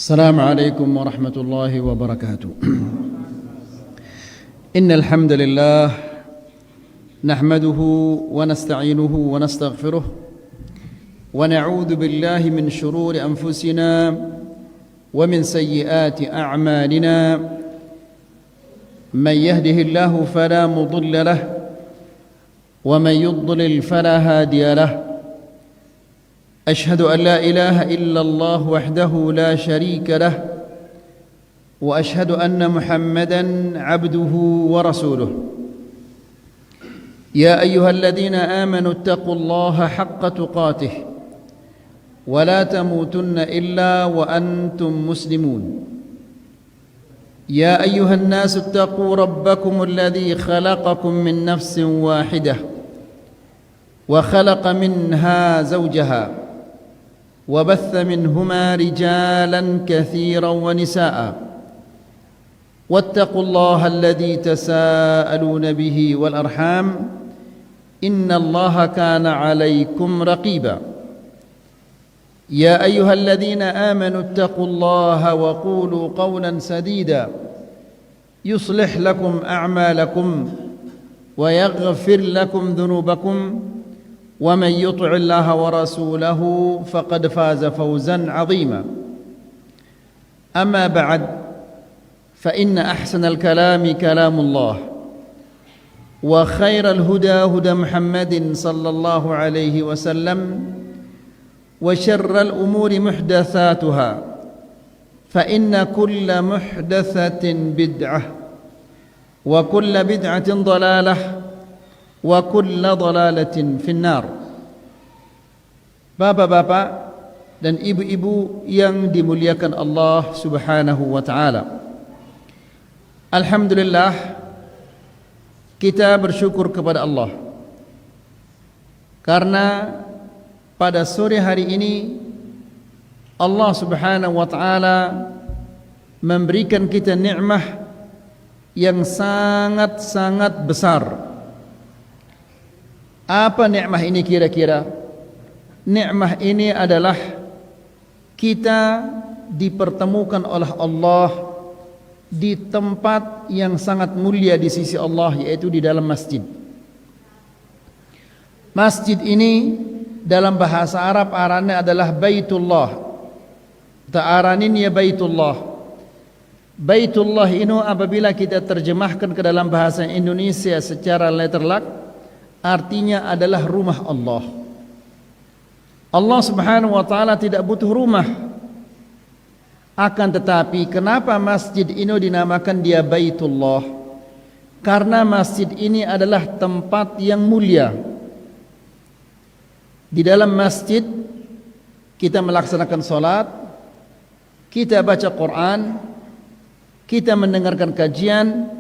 السلام عليكم ورحمة الله وبركاته. إن الحمد لله نحمده ونستعينه ونستغفره ونعوذ بالله من شرور أنفسنا ومن سيئات أعمالنا. من يهده الله فلا مضل له ومن يضلل فلا هادي له. أشهد أن لا إله إلا الله وحده لا شريك له وأشهد أن محمدًا عبده ورسوله. يا أيها الذين آمنوا اتقوا الله حق تقاته ولا تموتن إلا وأنتم مسلمون. يا أيها الناس اتقوا ربكم الذي خلقكم من نفس واحدة وخلق منها زوجها وبث منهما رجالا كثيرا ونساء واتقوا الله الذي تساءلون به والأرحام إن الله كان عليكم رقيبا. يا أيها الذين آمنوا اتقوا الله وقولوا قولا سديدا يصلح لكم أعمالكم ويغفر لكم ذنوبكم ومن يطع الله ورسوله فقد فاز فوزا عظيما. أما بعد فإن أحسن الكلام كلام الله وخير الهدى هدى محمد صلى الله عليه وسلم وشر الأمور محدثاتها فإن كل محدثة بدعة وكل بدعة ضلالة wa kulla dhalalatin finnar. Bapak-bapak dan ibu-ibu yang dimuliakan Allah Subhanahu wa taala. Alhamdulillah, kita bersyukur kepada Allah karena pada sore hari ini Allah Subhanahu wa taala memberikan kita nikmat yang sangat-sangat besar. Apa nikmat ini kira-kira? Nikmat ini adalah kita dipertemukan oleh Allah di tempat yang sangat mulia di sisi Allah, yaitu di dalam masjid. Masjid ini dalam bahasa Arab aranya adalah Baitullah. Ta'aranin ya Baitullah. Baitullah ini apabila kita terjemahkan ke dalam bahasa Indonesia secara letterlock, artinya adalah rumah Allah. Allah Subhanahu wa taala tidak butuh rumah. Akan tetapi kenapa masjid ini dinamakan dia Baitullah? Karena masjid ini adalah tempat yang mulia. Di dalam masjid kita melaksanakan salat, kita baca Quran, kita mendengarkan kajian,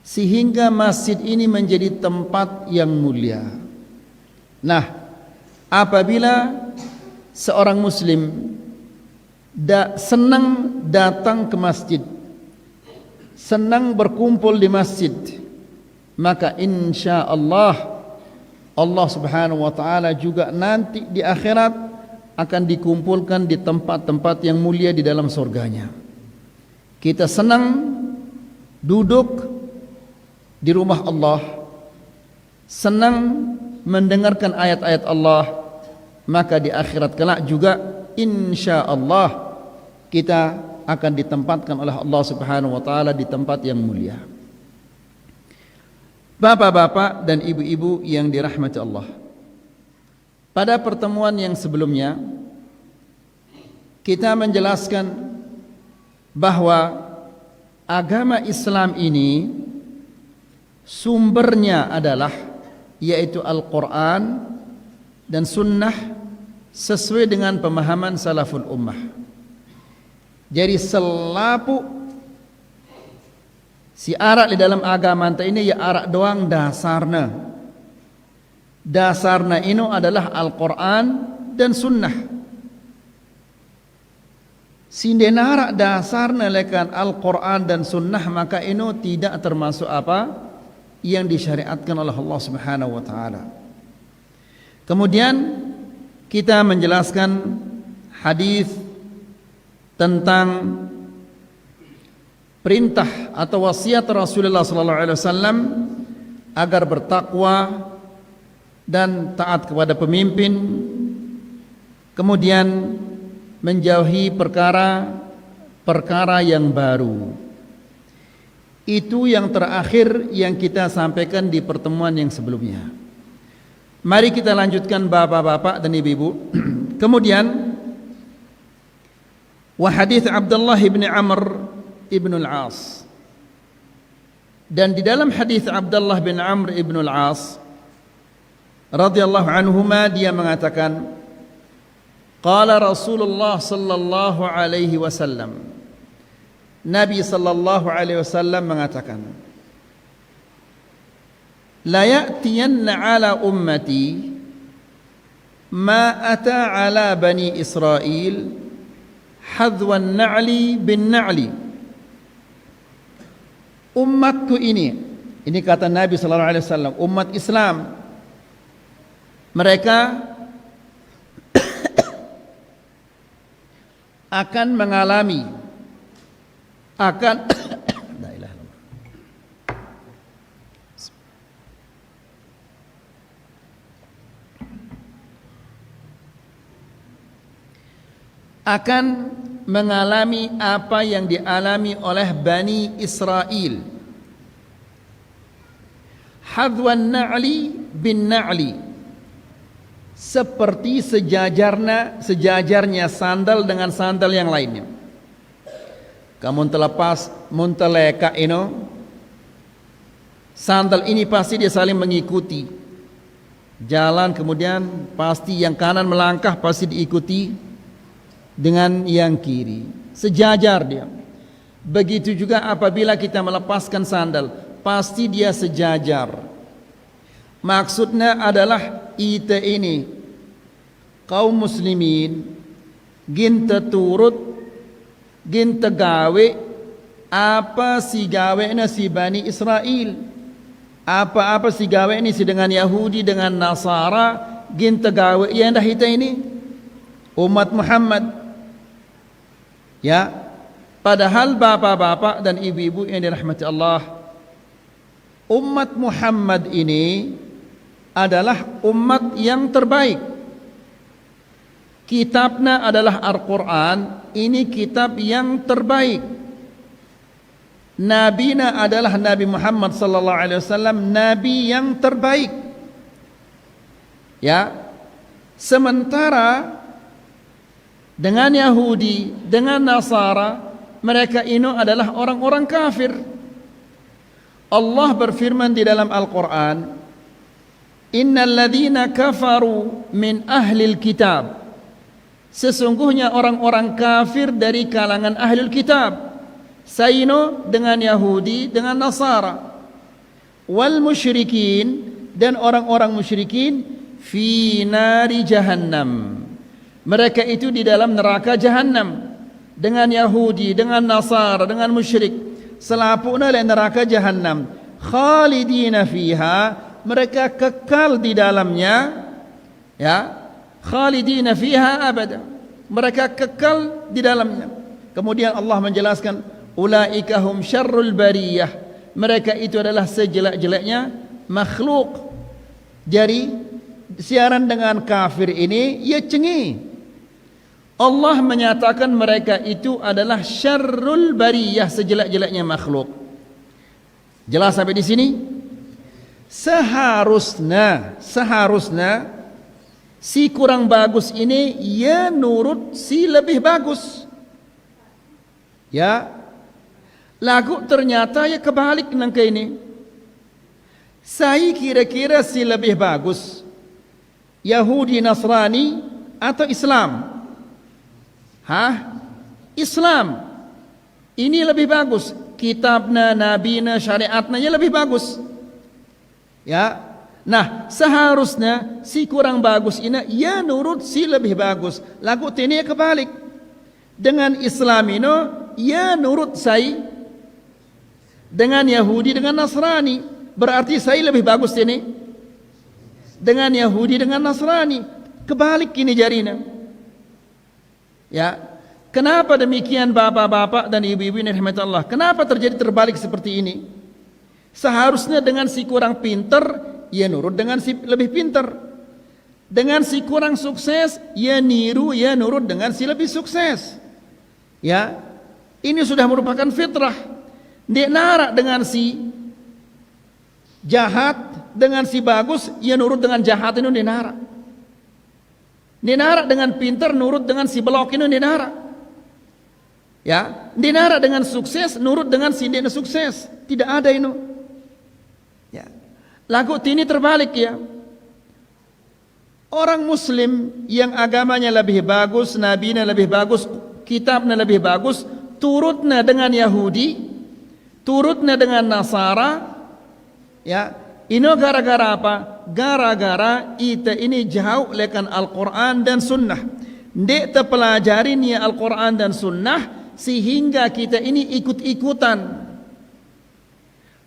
sehingga masjid ini menjadi tempat yang mulia. Nah, apabila seorang muslim senang datang ke masjid, senang berkumpul di masjid, maka insya Allah Allah Subhanahu wa taala juga nanti di akhirat akan dikumpulkan di tempat-tempat yang mulia di dalam surganya. Kita senang duduk di rumah Allah, senang mendengarkan ayat-ayat Allah, maka di akhirat kelak juga insya Allah kita akan ditempatkan oleh Allah Subhanahu wa taala di tempat yang mulia. Bapak-bapak dan ibu-ibu yang dirahmati Allah, pada pertemuan yang sebelumnya kita menjelaskan bahwa agama Islam ini sumbernya adalah yaitu Al-Quran dan Sunnah sesuai dengan pemahaman salaful ummah. Jadi selapu si arak di dalam agama ini ya arak doang dasarna. Dasarna ini adalah Al-Quran dan Sunnah. Sindena arak dasarna lekan Al-Quran dan Sunnah, maka ini tidak termasuk apa yang disyariatkan oleh Allah Subhanahu wa taala. Kemudian kita menjelaskan hadis tentang perintah atau wasiat Rasulullah SAW agar bertakwa dan taat kepada pemimpin, kemudian menjauhi perkara-perkara yang baru. Itu yang terakhir yang kita sampaikan di pertemuan yang sebelumnya. Mari kita lanjutkan bapak-bapak dan ibu-ibu. Kemudian wa hadits Abdullah bin Amr ibn al-As. Dan di dalam hadis Abdullah bin Amr ibn al-As radhiyallahu anhuma dia mengatakan, qala Rasulullah sallallahu alaihi wasallam, Nabi sallallahu alaihi wasallam mengatakan, la ya'tiyanna ala ummati ma ata ala bani Israel hadwan na'li bin na'li. Umatku ini kata Nabi sallallahu alaihi wasallam, umat Islam, mereka akan mengalami apa yang dialami oleh Bani Israel. Hadwan na'li bin na'li, seperti sejajarnya sandal dengan sandal yang lainnya. Kamu terlepas munteleka sandal ini pasti dia saling mengikuti jalan, kemudian pasti yang kanan melangkah pasti diikuti dengan yang kiri, sejajar dia. Begitu juga apabila kita melepaskan sandal, pasti dia sejajar. Maksudnya adalah ite ini kaum muslimin ginta turut ginta gawe apa si gawe na si Bani Israel, apa si gawe ini si dengan Yahudi dengan Nasara, ginta gawe yang dah kita ini umat Muhammad. Ya, padahal bapak-bapak dan ibu-ibu yang dirahmati Allah, umat Muhammad ini adalah umat yang terbaik. Kitabnya adalah Al-Quran, ini kitab yang terbaik. Nabinya adalah Nabi Muhammad sallallahu alaihi wasallam, nabi yang terbaik. Ya, sementara dengan Yahudi, dengan Nasara, mereka ini adalah orang-orang kafir. Allah berfirman di dalam Al-Quran, innal ladzina kafaru min ahlil kitab, sesungguhnya orang-orang kafir dari kalangan ahlul kitab, saino dengan Yahudi dengan Nasara, wal musyrikin, dan orang-orang musyrikin, fi nari jahannam, mereka itu di dalam neraka jahannam. Dengan Yahudi, dengan Nasara, dengan musyrik, selapukna le neraka jahannam, khalidina fiha, mereka kekal di dalamnya, ya, khalidina fiha abada, mereka kekal di dalamnya. Kemudian Allah menjelaskan, ulaika hum syarrul bariyah, mereka itu adalah sejelek-jeleknya makhluk. Jadi siaran dengan kafir ini ya cengi. Allah menyatakan mereka itu adalah syarrul bariyah, sejelek-jeleknya makhluk. Jelas sampai di sini? Seharusnya si kurang bagus ini ya nurut si lebih bagus. Ya, lagu ternyata ya kebalik nangka ini. Saya kira-kira si lebih bagus Yahudi, Nasrani atau Islam? Islam. Ini lebih bagus. Kitabna, nabina, syariatnya ya lebih bagus. Ya. Nah, seharusnya si kurang bagus ini ya nurut si lebih bagus. Lagu ini kebalik. Dengan Islam ini ya nurut saya. Dengan Yahudi, dengan Nasrani, berarti saya lebih bagus ini. Dengan Yahudi, dengan Nasrani, kebalik ini jarinya. Ya, Kenapa demikian bapak-bapak dan ibu-ibu yang dirahmati Allah? Kenapa terjadi terbalik seperti ini? Seharusnya dengan si kurang pinter, ia nurut dengan si lebih pinter. Dengan si kurang sukses, ia niru, ia nurut dengan si lebih sukses. Ya, ini sudah merupakan fitrah. Dia narak dengan si jahat, dengan si bagus, ia nurut dengan jahat, ini dia narak. Dia narak dengan pinter, nurut dengan si belok, ini dia narak. Ya, dinara dengan sukses, nurut dengan si dia sukses. Tidak ada ini. Ya. Lagu ini terbalik ya. Orang muslim yang agamanya lebih bagus, nabinya lebih bagus, kitabnya lebih bagus, turutnya dengan Yahudi, turutnya dengan Nasara. Ya, ini gara-gara apa? Gara-gara ita ini jauh lekan Al-Quran dan Sunnah. Dek terpelajarin ya Al-Quran dan Sunnah, sehingga kita ini ikut-ikutan.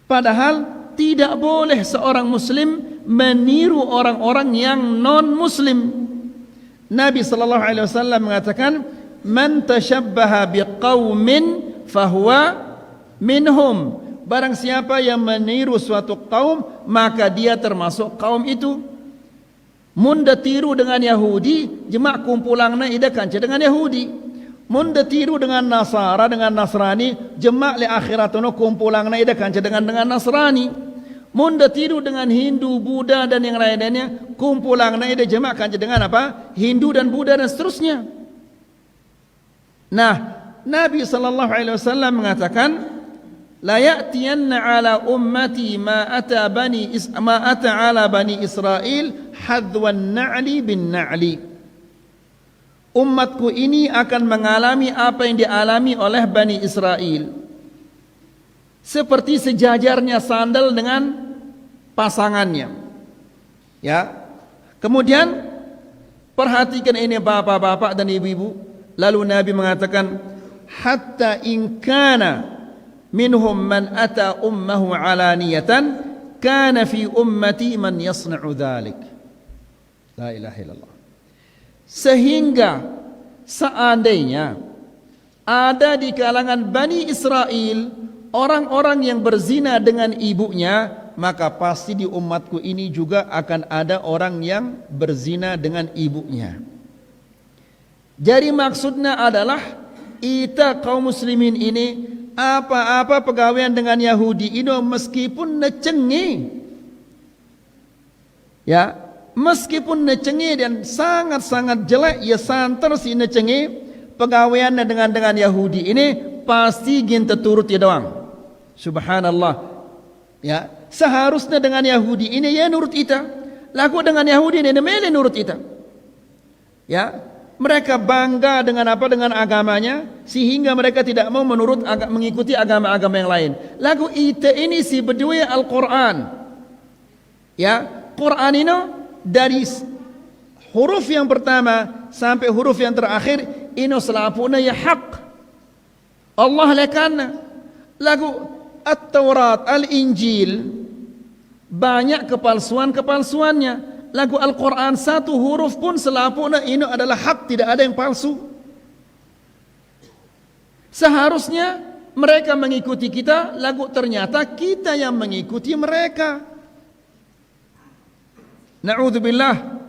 Padahal tidak boleh seorang muslim meniru orang-orang yang non-muslim. Nabi SAW mengatakan, man tashabbaha biqaumin fahuwa minhum. Barang siapa yang meniru suatu kaum, maka dia termasuk kaum itu. Munda tiru dengan Yahudi, jemak kumpulangna ida kanca dengan Yahudi. Munda tiru dengan Nasara, dengan Nasrani, jemak le akhiratono kumpulangna ida kanca dengan Nasrani. Munda tiru dengan Hindu, Buddha dan yang lain-lainnya, kumpulangna ida jemak kanca dengan apa? Hindu dan Buddha dan seterusnya. Nah, Nabi SAW mengatakan, la ya'tiyanna ala ummati ma ata ala bani Israel hadwan na'li bin na'li. Umatku ini akan mengalami apa yang dialami oleh Bani Israel, seperti sejajarnya sandal dengan pasangannya. Ya. Kemudian perhatikan ini bapak-bapak dan ibu-ibu. Lalu Nabi mengatakan, hatta in kana minhum man ata ummahu alaniyatan kana fi ummati man yasna'u dhalik. La ilaha illallah. Sehingga seandainya ada di kalangan Bani Israel orang-orang yang berzina dengan ibunya, maka pasti di umatku ini juga akan ada orang yang berzina dengan ibunya. Jadi maksudnya adalah kita kaum muslimin ini apa-apa pegawaian dengan Yahudi ini meskipun necengi, ya, meskipun necengi dan sangat-sangat jelek, ya santer si necengi pegawaiannya dengan Yahudi ini pasti ginta turut ya doang. Subhanallah. Ya, seharusnya dengan Yahudi ini ya nurut ita. Laku dengan Yahudi ini mele nurut ita. Ya, mereka bangga dengan apa? Dengan agamanya, sehingga mereka tidak mau mengikuti agama-agama yang lain. Lagu ita ini si berdua Al-Quran. Ya, Quran ini dari huruf yang pertama sampai huruf yang terakhir ini selapuna ya hak. Allah lekana. Lagu At-Taurat, Al-Injil banyak kepalsuan-kepalsuannya. Lagu Al-Quran satu huruf pun selapuna ini adalah hak, tidak ada yang palsu. Seharusnya mereka mengikuti kita, lagu ternyata kita yang mengikuti mereka. Na'udzubillah.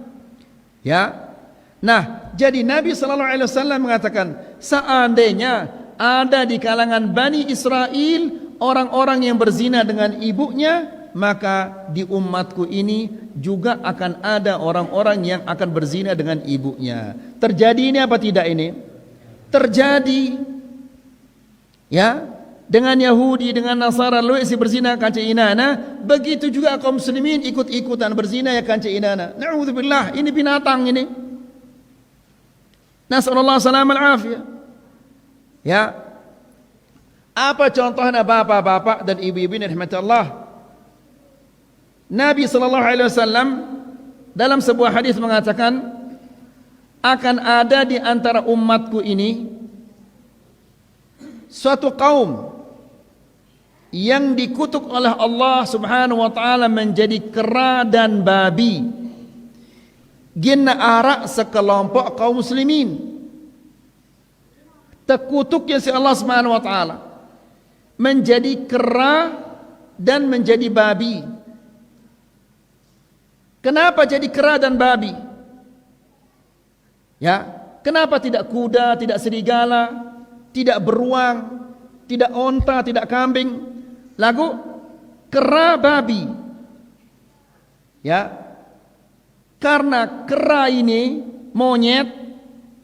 Ya. Nah, jadi Nabi SAW mengatakan, seandainya ada di kalangan Bani Israel orang-orang yang berzina dengan ibunya, maka di umatku ini juga akan ada orang-orang yang akan berzina dengan ibunya. Terjadi ini apa tidak ini? Terjadi. Ya, dengan Yahudi, dengan Nasara, lu si berzina kanca inana, begitu juga kaum muslimin ikut-ikutan berzina ya kanca inana. Na'udzubillah, ini binatang ini. Nasallallahu salamal afiyah. Ya. Apa contohnya bapak-bapak dan ibu-ibu yang dirahmati Allah? Nabi SAW dalam sebuah hadis mengatakan, akan ada di antara umatku ini suatu kaum yang dikutuk oleh Allah Subhanahu wa taala menjadi kera dan babi. Gina arak sekelompok kaum muslimin. terkutuknya si Allah Subhanahu wa taala menjadi kera dan menjadi babi. Kenapa jadi kera dan babi? Ya, kenapa tidak kuda, tidak serigala, tidak beruang, tidak onta, tidak kambing? Lagu kera babi. Ya. Karena kera ini monyet,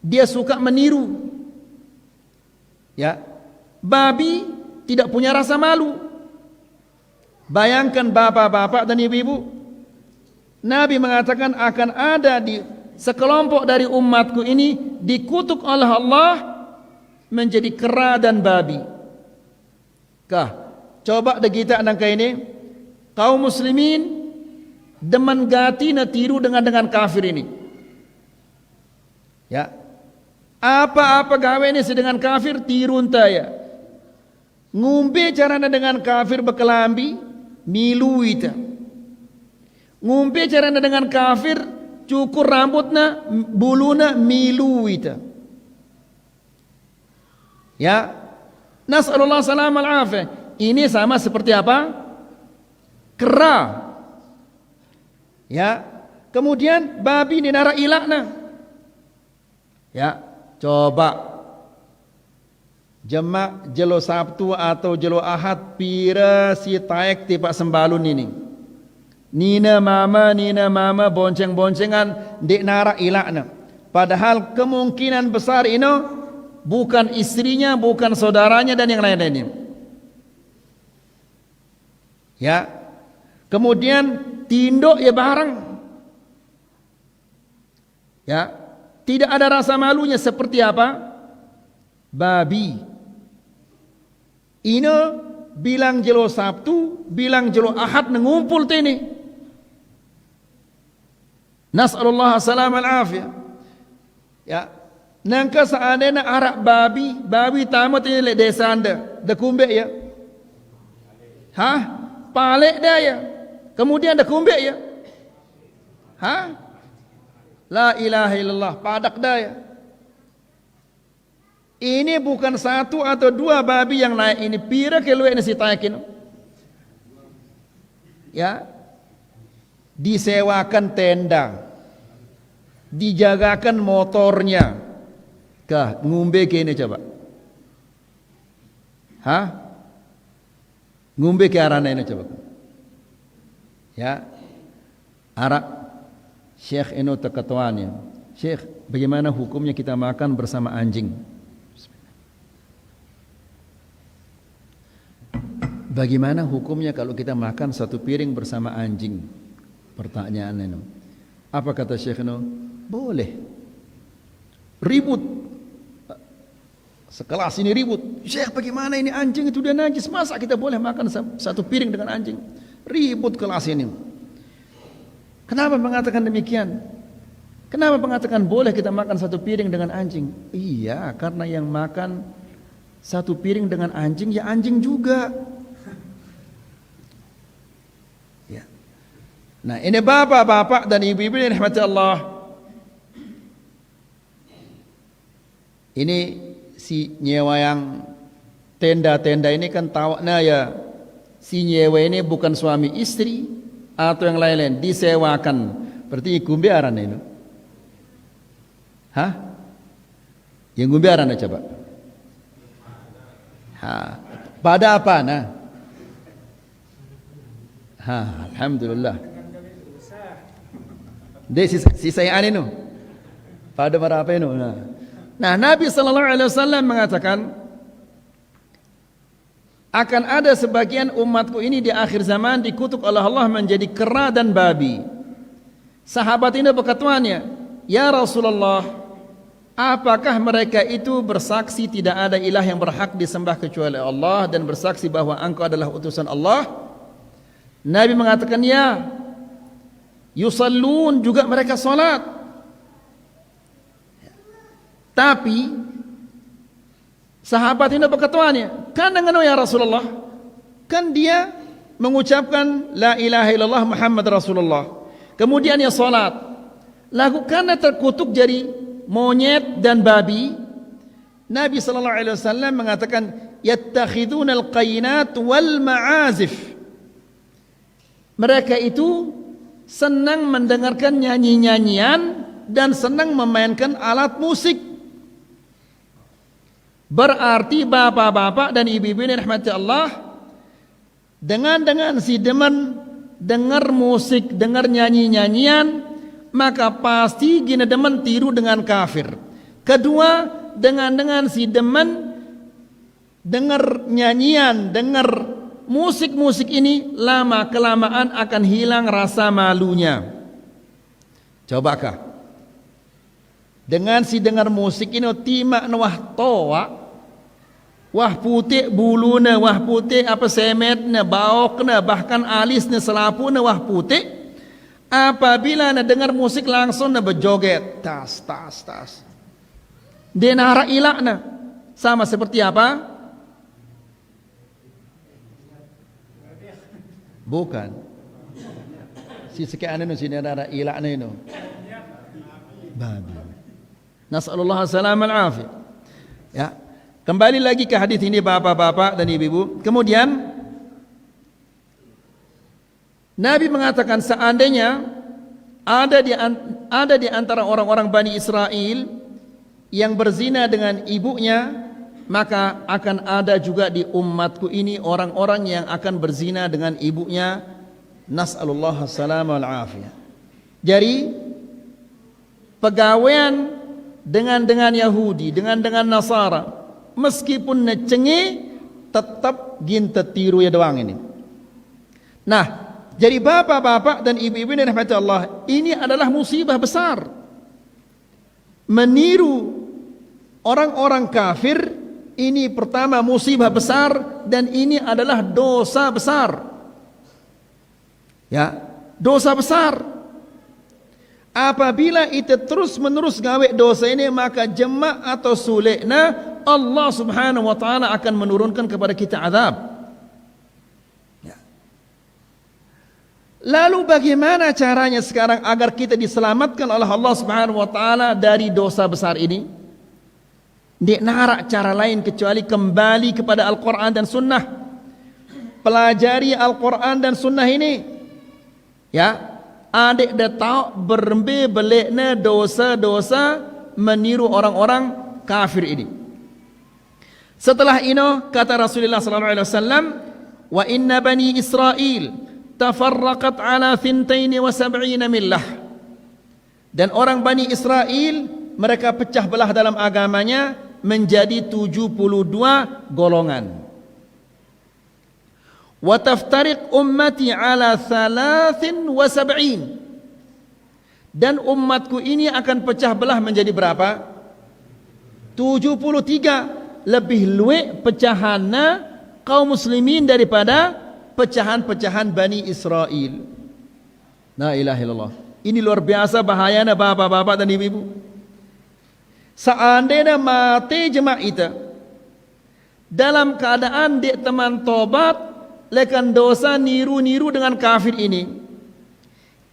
dia suka meniru. Ya. Babi tidak punya rasa malu. Bayangkan bapak-bapak dan ibu-ibu, Nabi mengatakan akan ada di sekelompok dari umatku ini dikutuk oleh Allah menjadi kera dan babi. Coba deh kita nangka ini, kaum muslimin demen gati na tiru dengan kafir ini. Ya. Apa-apa gawe ini dengan kafir tiru entaya. Ngumpe carana dengan kafir berkelambi milu ita. Ngumpe carana dengan kafir cukur rambutna buluna milu ita. Ya. Nas'alullah salam al-afiyah. Ini sama seperti apa? Kera. Ya. Kemudian babi ni nara ilakna. Ya. Coba Jemak jelo Sabtu atau jelo Ahad pira si taek tipak sembalun ini. Nina mama bonceng-boncengan dek nara ilakna. Padahal kemungkinan besar ini bukan istrinya, bukan saudaranya dan yang lain-lainnya. Ya. Kemudian tinduk ya barang. Ya. Tidak ada rasa malunya seperti apa? Babi. Ini bilang jelo Sabtu, bilang jelo Ahad ngumpul tini. Nas'alullah salam al-afiyah. Ya. Nangka seandainya arak babi tamat ini le desa anda. Dah kumbek ya. Hah? Palek dah ya. Kemudian dah kumbek ya. Hah? La ilaha illallah, padak dah ya. Ini bukan satu atau dua babi yang naik ini, pira keluar ini si tayakin. Ya. Disewakan tenda. Dijagakan motornya. Ngumbe ke ini coba. Hah? Ngumbe ke arah ini coba. Ya. Arah Syekh Eno terketuanya. Syekh, bagaimana hukumnya kita makan bersama anjing? Bagaimana hukumnya kalau kita makan satu piring bersama anjing? Pertanyaan Eno. Apa kata Syekh Eno? Boleh. Ribut. Sekelas ini ribut. Syekh, bagaimana ini anjing itu dia najis? Masa kita boleh makan satu piring dengan anjing? Ribut kelas ini. Kenapa mengatakan demikian? Kenapa mengatakan boleh kita makan satu piring dengan anjing? Iya, karena yang makan satu piring dengan anjing ya anjing juga. Ya. Nah, ini bapak-bapak dan ibu-ibu yang dirahmati Allah. Ini si nyewa yang tenda-tenda ini kan tawakna ya. Si nyewa ini bukan suami istri atau yang lain-lain, disewakan. Berarti ngumbe arana ini. Hah? Yang ngumbe arana coba. Pada apa nah? Alhamdulillah. Dia sisa yang ini no. Pada berapa ini? Nah, Nabi sallallahu alaihi wasallam mengatakan akan ada sebagian umatku ini di akhir zaman dikutuk oleh Allah menjadi kera dan babi. Sahabat ini berkataannya, ya Rasulullah, apakah mereka itu bersaksi tidak ada ilah yang berhak disembah kecuali Allah dan bersaksi bahwa engkau adalah utusan Allah? Nabi mengatakan ya. Yusallun, juga mereka salat. Tapi sahabat ini berkataannya, kan dengan ya Rasulullah, kan dia mengucapkan la ilaha illallah Muhammad Rasulullah. Kemudian dia salat. Lalu karena terkutuk jadi monyet dan babi, Nabi sallallahu alaihi wasallam mengatakan yattakhiduna al-qainat wal ma'azif. Mereka itu senang mendengarkan nyanyi-nyanyian dan senang memainkan alat musik. Berarti bapak-bapak dan ibu-ibu yang dirahmati Allah, dengan si demen dengar musik, dengar nyanyi-nyanyian, maka pasti gina demen tiru dengan kafir. Kedua, dengan si demen dengar nyanyian, dengar musik-musik ini, lama kelamaan akan hilang rasa malunya. Cobakah? Dengan si dengar musik ini timak wah toa, wah putih buluna, wah putih apa semetna, baokna, bahkan alisnya, selapuna wah putih. Apabila na dengar musik langsung na berjoget, tas. Dia nara ilakna, sama seperti apa? Bukan. Si sekian itu sini nara ilakna itu. Babi. Nasallallahu salam al-afiyah. Ya. Kembali lagi ke hadis ini bapak-bapak dan ibu-ibu. Kemudian Nabi mengatakan seandainya ada di antara orang-orang Bani Israel yang berzina dengan ibunya, maka akan ada juga di umatku ini orang-orang yang akan berzina dengan ibunya. Nas'alullah salam wal afiyah. Jadi pegawaian dengan Yahudi, dengan Nasara, meskipun necenge tetap ginta tiru ya doang ini. Nah, jadi bapak-bapak dan ibu-ibu yang dirahmati Allah, ini adalah musibah besar. Meniru orang-orang kafir ini pertama musibah besar, dan ini adalah dosa besar. Ya, dosa besar. Apabila itu terus menerus gawe dosa ini, maka jema' atau sulekna Allah subhanahu wa ta'ala akan menurunkan kepada kita azab. Ya. Lalu bagaimana caranya sekarang agar kita diselamatkan oleh Allah subhanahu wa ta'ala dari dosa besar ini? Tidak narak cara lain kecuali kembali kepada Al-Quran dan Sunnah. Pelajari Al-Quran dan Sunnah ini. Ya. Adik dah tahu berembe belekna dosa-dosa meniru orang-orang kafir ini. Setelah ini kata Rasulullah sallallahu alaihi wasallam, wa inna bani Israel tafarraqat ala 72 millah. Dan orang Bani Israel mereka pecah belah dalam agamanya menjadi 72 golongan. Wa taftariq ummati ala 73. Dan umatku ini akan pecah belah menjadi berapa? 73. Lebih luwek pecahanna kaum muslimin daripada pecahan-pecahan Bani Israel. La ilaha illallah. Ini luar biasa bahayanya bapak-bapak dan ibu-ibu. Seandainya mati jemaah itu dalam keadaan dia teman tobat lekan dosa niru-niru dengan kafir ini,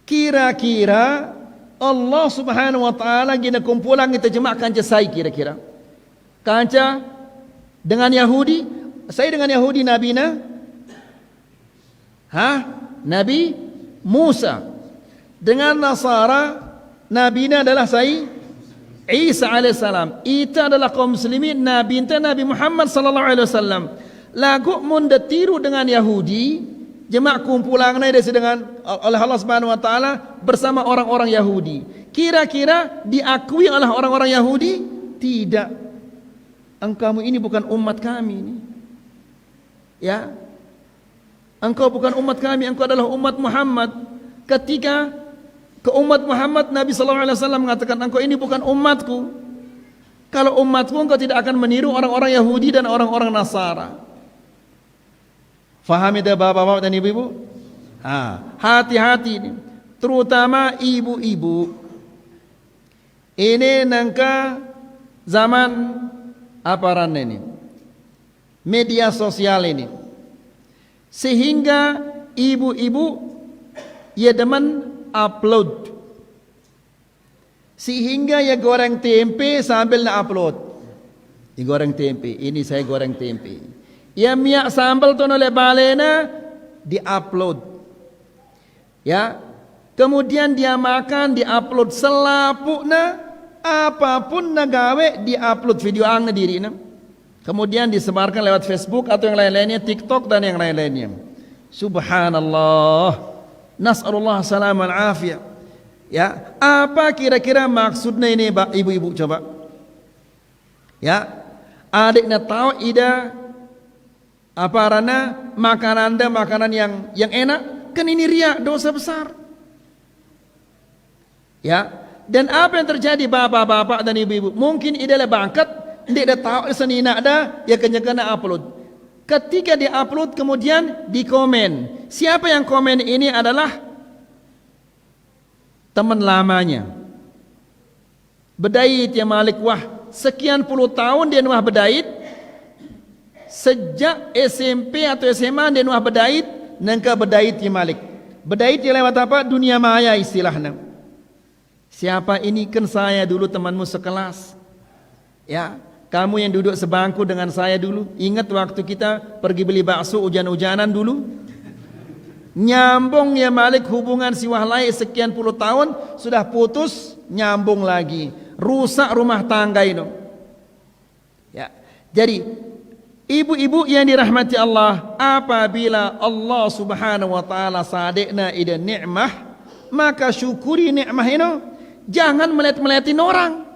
kira-kira Allah subhanahu wa ta'ala gina kumpulan kita jemaah kanca saya kira-kira kanca dengan Yahudi, saya dengan Yahudi Nabi Nabi Musa, dengan Nasara Nabi adalah saya Isa alaihissalam. Itu adalah kaum muslimin, Nabi Nabi Muhammad sallallahu alaihi wasallam. Lagu mun detiru dengan Yahudi, jemaah kumpulan ini dengan oleh Allah Subhanahu wa taala bersama orang-orang Yahudi. Kira-kira diakui oleh orang-orang Yahudi? Tidak. Engkau ini bukan umat kami ini. Ya. Engkau bukan umat kami, engkau adalah umat Muhammad. Ketika ke umat Muhammad, Nabi sallallahu alaihi wasallam mengatakan engkau ini bukan umatku. Kalau umatku engkau tidak akan meniru orang-orang Yahudi dan orang-orang Nasara. Faham itu bapak-bapak dan ibu-ibu? Hati-hati ini. Terutama ibu-ibu. Ini nangka zaman aparan ini. Media sosial ini. Sehingga ibu-ibu ya demen upload. Sehingga ya goreng tempe sambil na upload. goreng tempe. Ini saya goreng tempe. Ya minyak sambal tu oleh balena di-upload. Ya. Kemudian dia makan, di-upload selapukna, apapun nagawe di-upload video angna diri na. Kemudian disebarkan lewat Facebook atau yang lain-lainnya, TikTok dan yang lain-lainnya. Subhanallah. Nas'alullah salam wal afiyah. Ya, apa kira-kira maksudnya ini ibu-ibu coba? Ya. Adiknya tahu ida apa rana makanan yang enak, kan ini riya, dosa besar. Ya, dan apa yang terjadi bapak-bapak dan ibu-ibu? Mungkin ida bangkat, dia tahu senina ada, ya kena upload. Ketika dia upload kemudian di komen. Siapa yang komen ini adalah teman lamanya. Bedait ya Malik, wah sekian puluh tahun dia nuah bedait. Sejak SMP atau SMA dia nuah bedait, nangka bedait ya Malik. Bedait ya lewat apa? Dunia maya istilahnya. Siapa ini? Kan saya dulu temanmu sekelas. Ya, kamu yang duduk sebangku dengan saya dulu. Ingat waktu kita pergi beli bakso hujan-hujanan dulu? Nyambung ya Malik hubungan si wahlai sekian puluh tahun, sudah putus, nyambung lagi. Rusak rumah tangga ini. Ya. Jadi ibu-ibu yang dirahmati Allah, apabila Allah Subhanahu wa taala sadekna ida nikmah, maka syukuri nikmah ini. Jangan melihat-melihatin orang.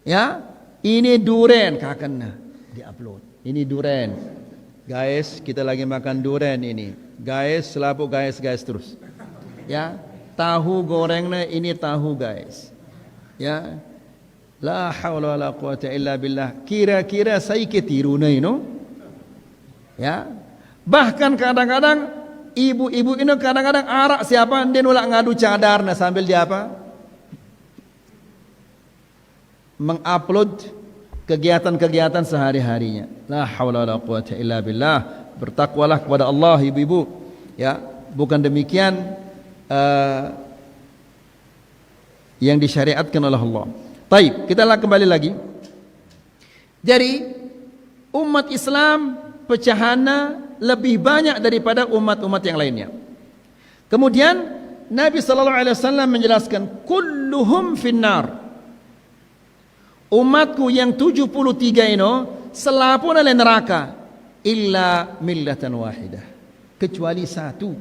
Ya, ini duren kakaknya di-upload. Ini duren. Guys, kita lagi makan duren ini. Guys, selapuk guys terus. Ya, tahu gorengnya ini tahu guys. Ya. La haula wala quwata illa billah. Kira-kira saya ketiruna ini. Ya. Bahkan kadang-kadang ibu-ibu ini kadang-kadang arak siapa dia nolak ngadu cadar nah sambil dia apa? Mengupload kegiatan-kegiatan sehari-harinya. La haula wala quwata illa billah. Bertakwalah kepada Allah ibu-ibu. Ya, bukan demikian yang disyariatkan oleh Allah. Baik, kita kembali lagi. Jadi umat Islam pecahannya lebih banyak daripada umat-umat yang lainnya. Kemudian Nabi sallallahu alaihi wasallam menjelaskan kulluhum finnar. Umatku yang 73 ini selapun oleh neraka illa millatan wahidah, kecuali satu.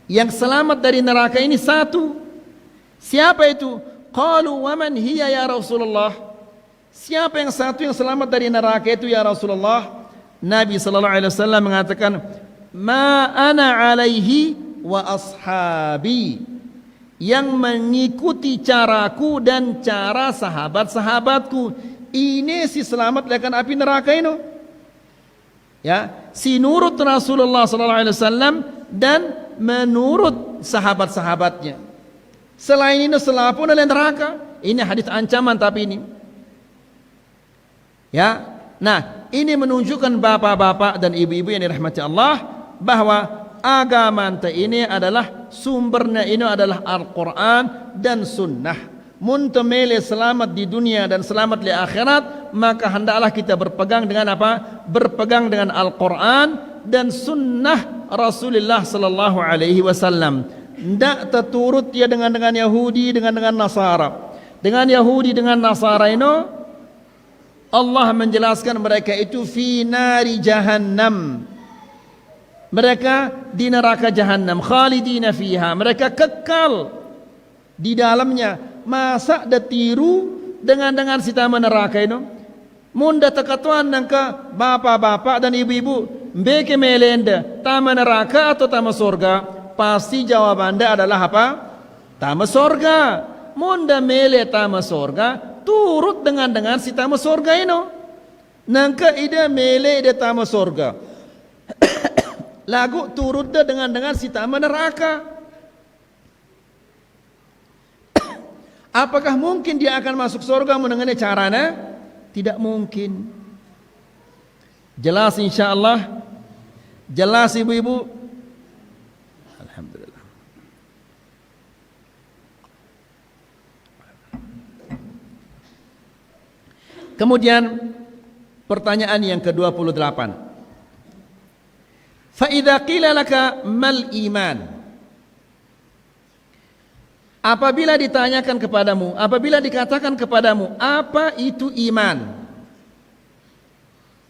Yang selamat dari neraka ini satu. Siapa itu? Qalu wa man hiya ya Rasulullah? Siapa yang satu yang selamat dari neraka itu ya Rasulullah? Nabi sallallahu alaihi wasallam mengatakan, "Ma ana alaihi wa ashabi." Yang mengikuti caraku dan cara sahabat-sahabatku. Ini si selamat dari api neraka ini. Ya, si nurut Rasulullah sallallahu alaihi wasallam dan menurut sahabat-sahabatnya. Selain ini selapun oleh neraka. Ini hadis ancaman tapi ini. Ya. Nah, ini menunjukkan bapak-bapak dan ibu-ibu yang dirahmati Allah bahwa agama ini adalah sumbernya ini adalah Al-Quran dan Sunnah. Muntamele selamat di dunia dan selamat di akhirat, maka hendaklah kita berpegang dengan apa? Berpegang dengan Al-Quran dan Sunnah Rasulullah sallallahu alaihi wasallam. Tidak terturut ya dengan Yahudi, dengan Nasara. Dengan Yahudi, dengan Nasara ini Allah menjelaskan mereka itu fi nari jahannam. Mereka di neraka jahannam, khalidina fiha. Mereka kekal di dalamnya. Masa da tiru dengan si taman neraka ini? Munda tekatuan nangka bapak-bapak dan ibu-ibu, mbeke melenda taman neraka atau taman surga? Pasti jawaban anda adalah apa? Taman surga. Munda mele taman surga, turut dengan si taman surga ini. Nangka ida mele ida taman surga. Lagu turut dengan si taman neraka. Apakah mungkin dia akan masuk surga mengenai caranya? Tidak mungkin. Jelas insyaallah. Jelas ibu-ibu. Alhamdulillah. Kemudian pertanyaan yang ke-28. Fa idza qila laka mal iman? Apabila ditanyakan kepadamu, apabila dikatakan kepadamu, apa itu iman?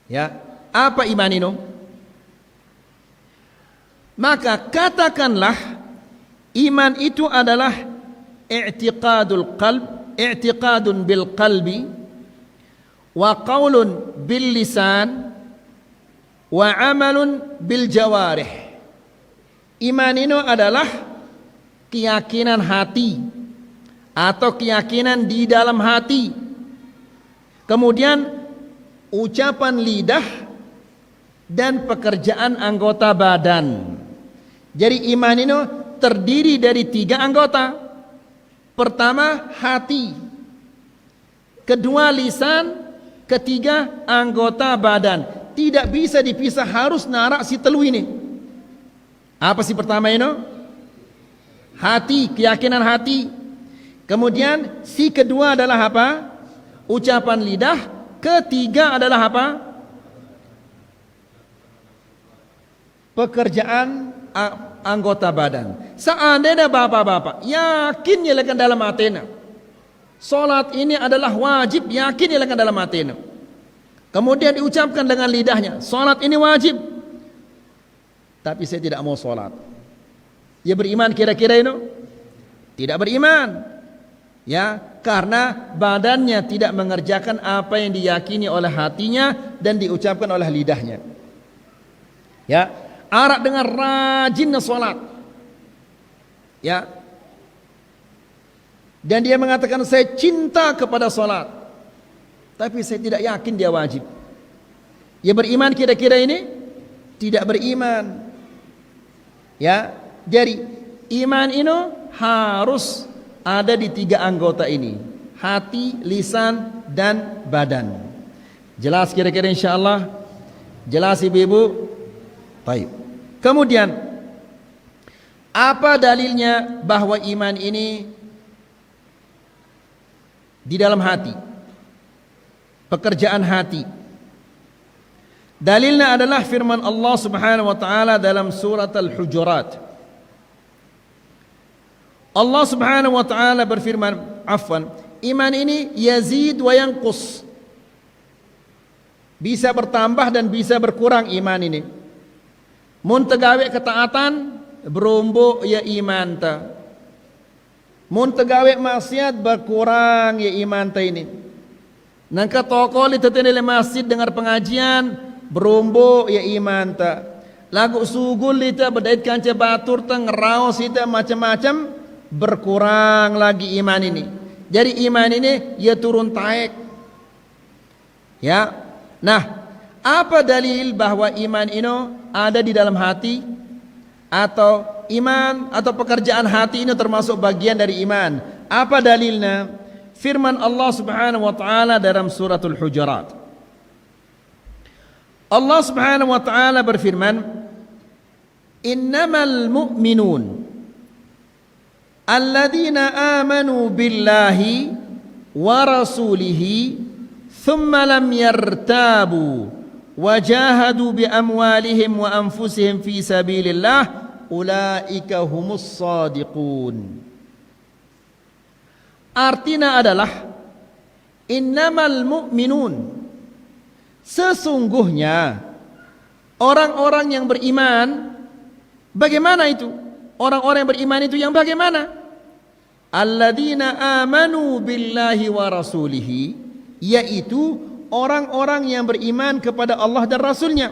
Ya, apa iman itu? Maka katakanlah iman itu adalah i'tiqadul qalb, i'tiqadun bil qalbi wa qaulun bil lisan wa amalun bil jawarih. Iman itu adalah keyakinan hati atau keyakinan di dalam hati, kemudian ucapan lidah dan pekerjaan anggota badan. Jadi iman itu terdiri dari 3 anggota. Pertama hati, kedua lisan, ketiga anggota badan. Tidak bisa dipisah, harus narak si telu ini. Apa sih pertama ini? Hati, keyakinan hati. Kemudian si kedua adalah apa? Ucapan lidah. Ketiga adalah apa? Pekerjaan anggota badan. Seandainya bapak-bapak yakin nyalakan dalam hatinya, solat ini adalah wajib, yakin nyalakan dalam hatinya, kemudian diucapkan dengan lidahnya, solat ini wajib, tapi saya tidak mau solat, dia beriman kira-kira itu? Tidak beriman. Ya, karena badannya tidak mengerjakan apa yang diyakini oleh hatinya dan diucapkan oleh lidahnya. Ya, arak dengan rajinnya salat. Ya. Dan dia mengatakan saya cinta kepada salat, tapi saya tidak yakin dia wajib. Dia beriman kira-kira ini? Tidak beriman. Ya. Jadi iman itu harus ada di 3 anggota ini, hati, lisan, dan badan. Jelas kira-kira insyaallah? Jelas ibu-ibu? Baik. Kemudian apa dalilnya bahwa iman ini di dalam hati, pekerjaan hati? Dalilnya adalah firman Allah Subhanahu wa taala dalam surat Al-Hujurat. Allah Subhanahu wa taala berfirman, iman ini yazid wa yanqus. Bisa bertambah dan bisa berkurang iman ini. Mun tegawe ketaatan berombo ya iman ta. Mun tegawe maksiat berkurang ya iman ta ini. Nangka toko li tetene masjid dengar pengajian berombo ya iman ta. Lagu sugul li ta bedait kanca batur ta ngeraos ita macam-macam, berkurang lagi iman ini. Jadi iman ini ya turun taek. Ya. Nah, apa dalil bahwa iman ini ada di dalam hati, atau iman atau pekerjaan hati ini termasuk bagian dari iman? Apa dalilnya? Firman Allah Subhanahu wa taala dalam suratul Hujurat. Allah Subhanahu wa taala berfirman, "Innamal mu'minun alladzina amanu billahi wa rasulihi thumma lam yartabu wa jahadu bi amwalihim wa anfusihim fi sabilillah ulaika humus shadiqun." Artinya adalah innamal mu'minun, sesungguhnya orang-orang yang beriman. Bagaimana itu? Orang-orang yang beriman itu yang bagaimana? Alladzina amanu billahi wa rasulihi, yaitu orang-orang yang beriman kepada Allah dan Rasulnya.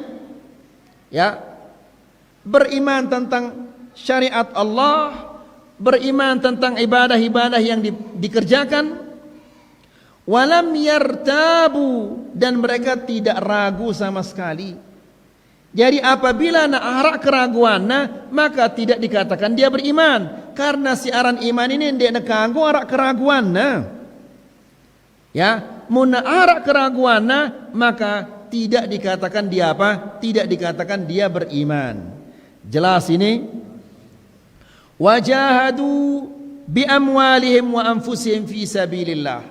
Ya, beriman tentang syariat Allah, beriman tentang ibadah-ibadah yang dikerjakan. Walam yartabu, dan mereka tidak ragu sama sekali. Jadi apabila nak arak keraguan, maka tidak dikatakan dia beriman, karena siaran iman ini dia nak kanggo arak keraguan. Ya, mun arak keraguan, maka tidak dikatakan dia apa? Tidak dikatakan dia beriman. Jelas ini? Wajahadu bi amwalihim wa anfusihim fi sabilillah.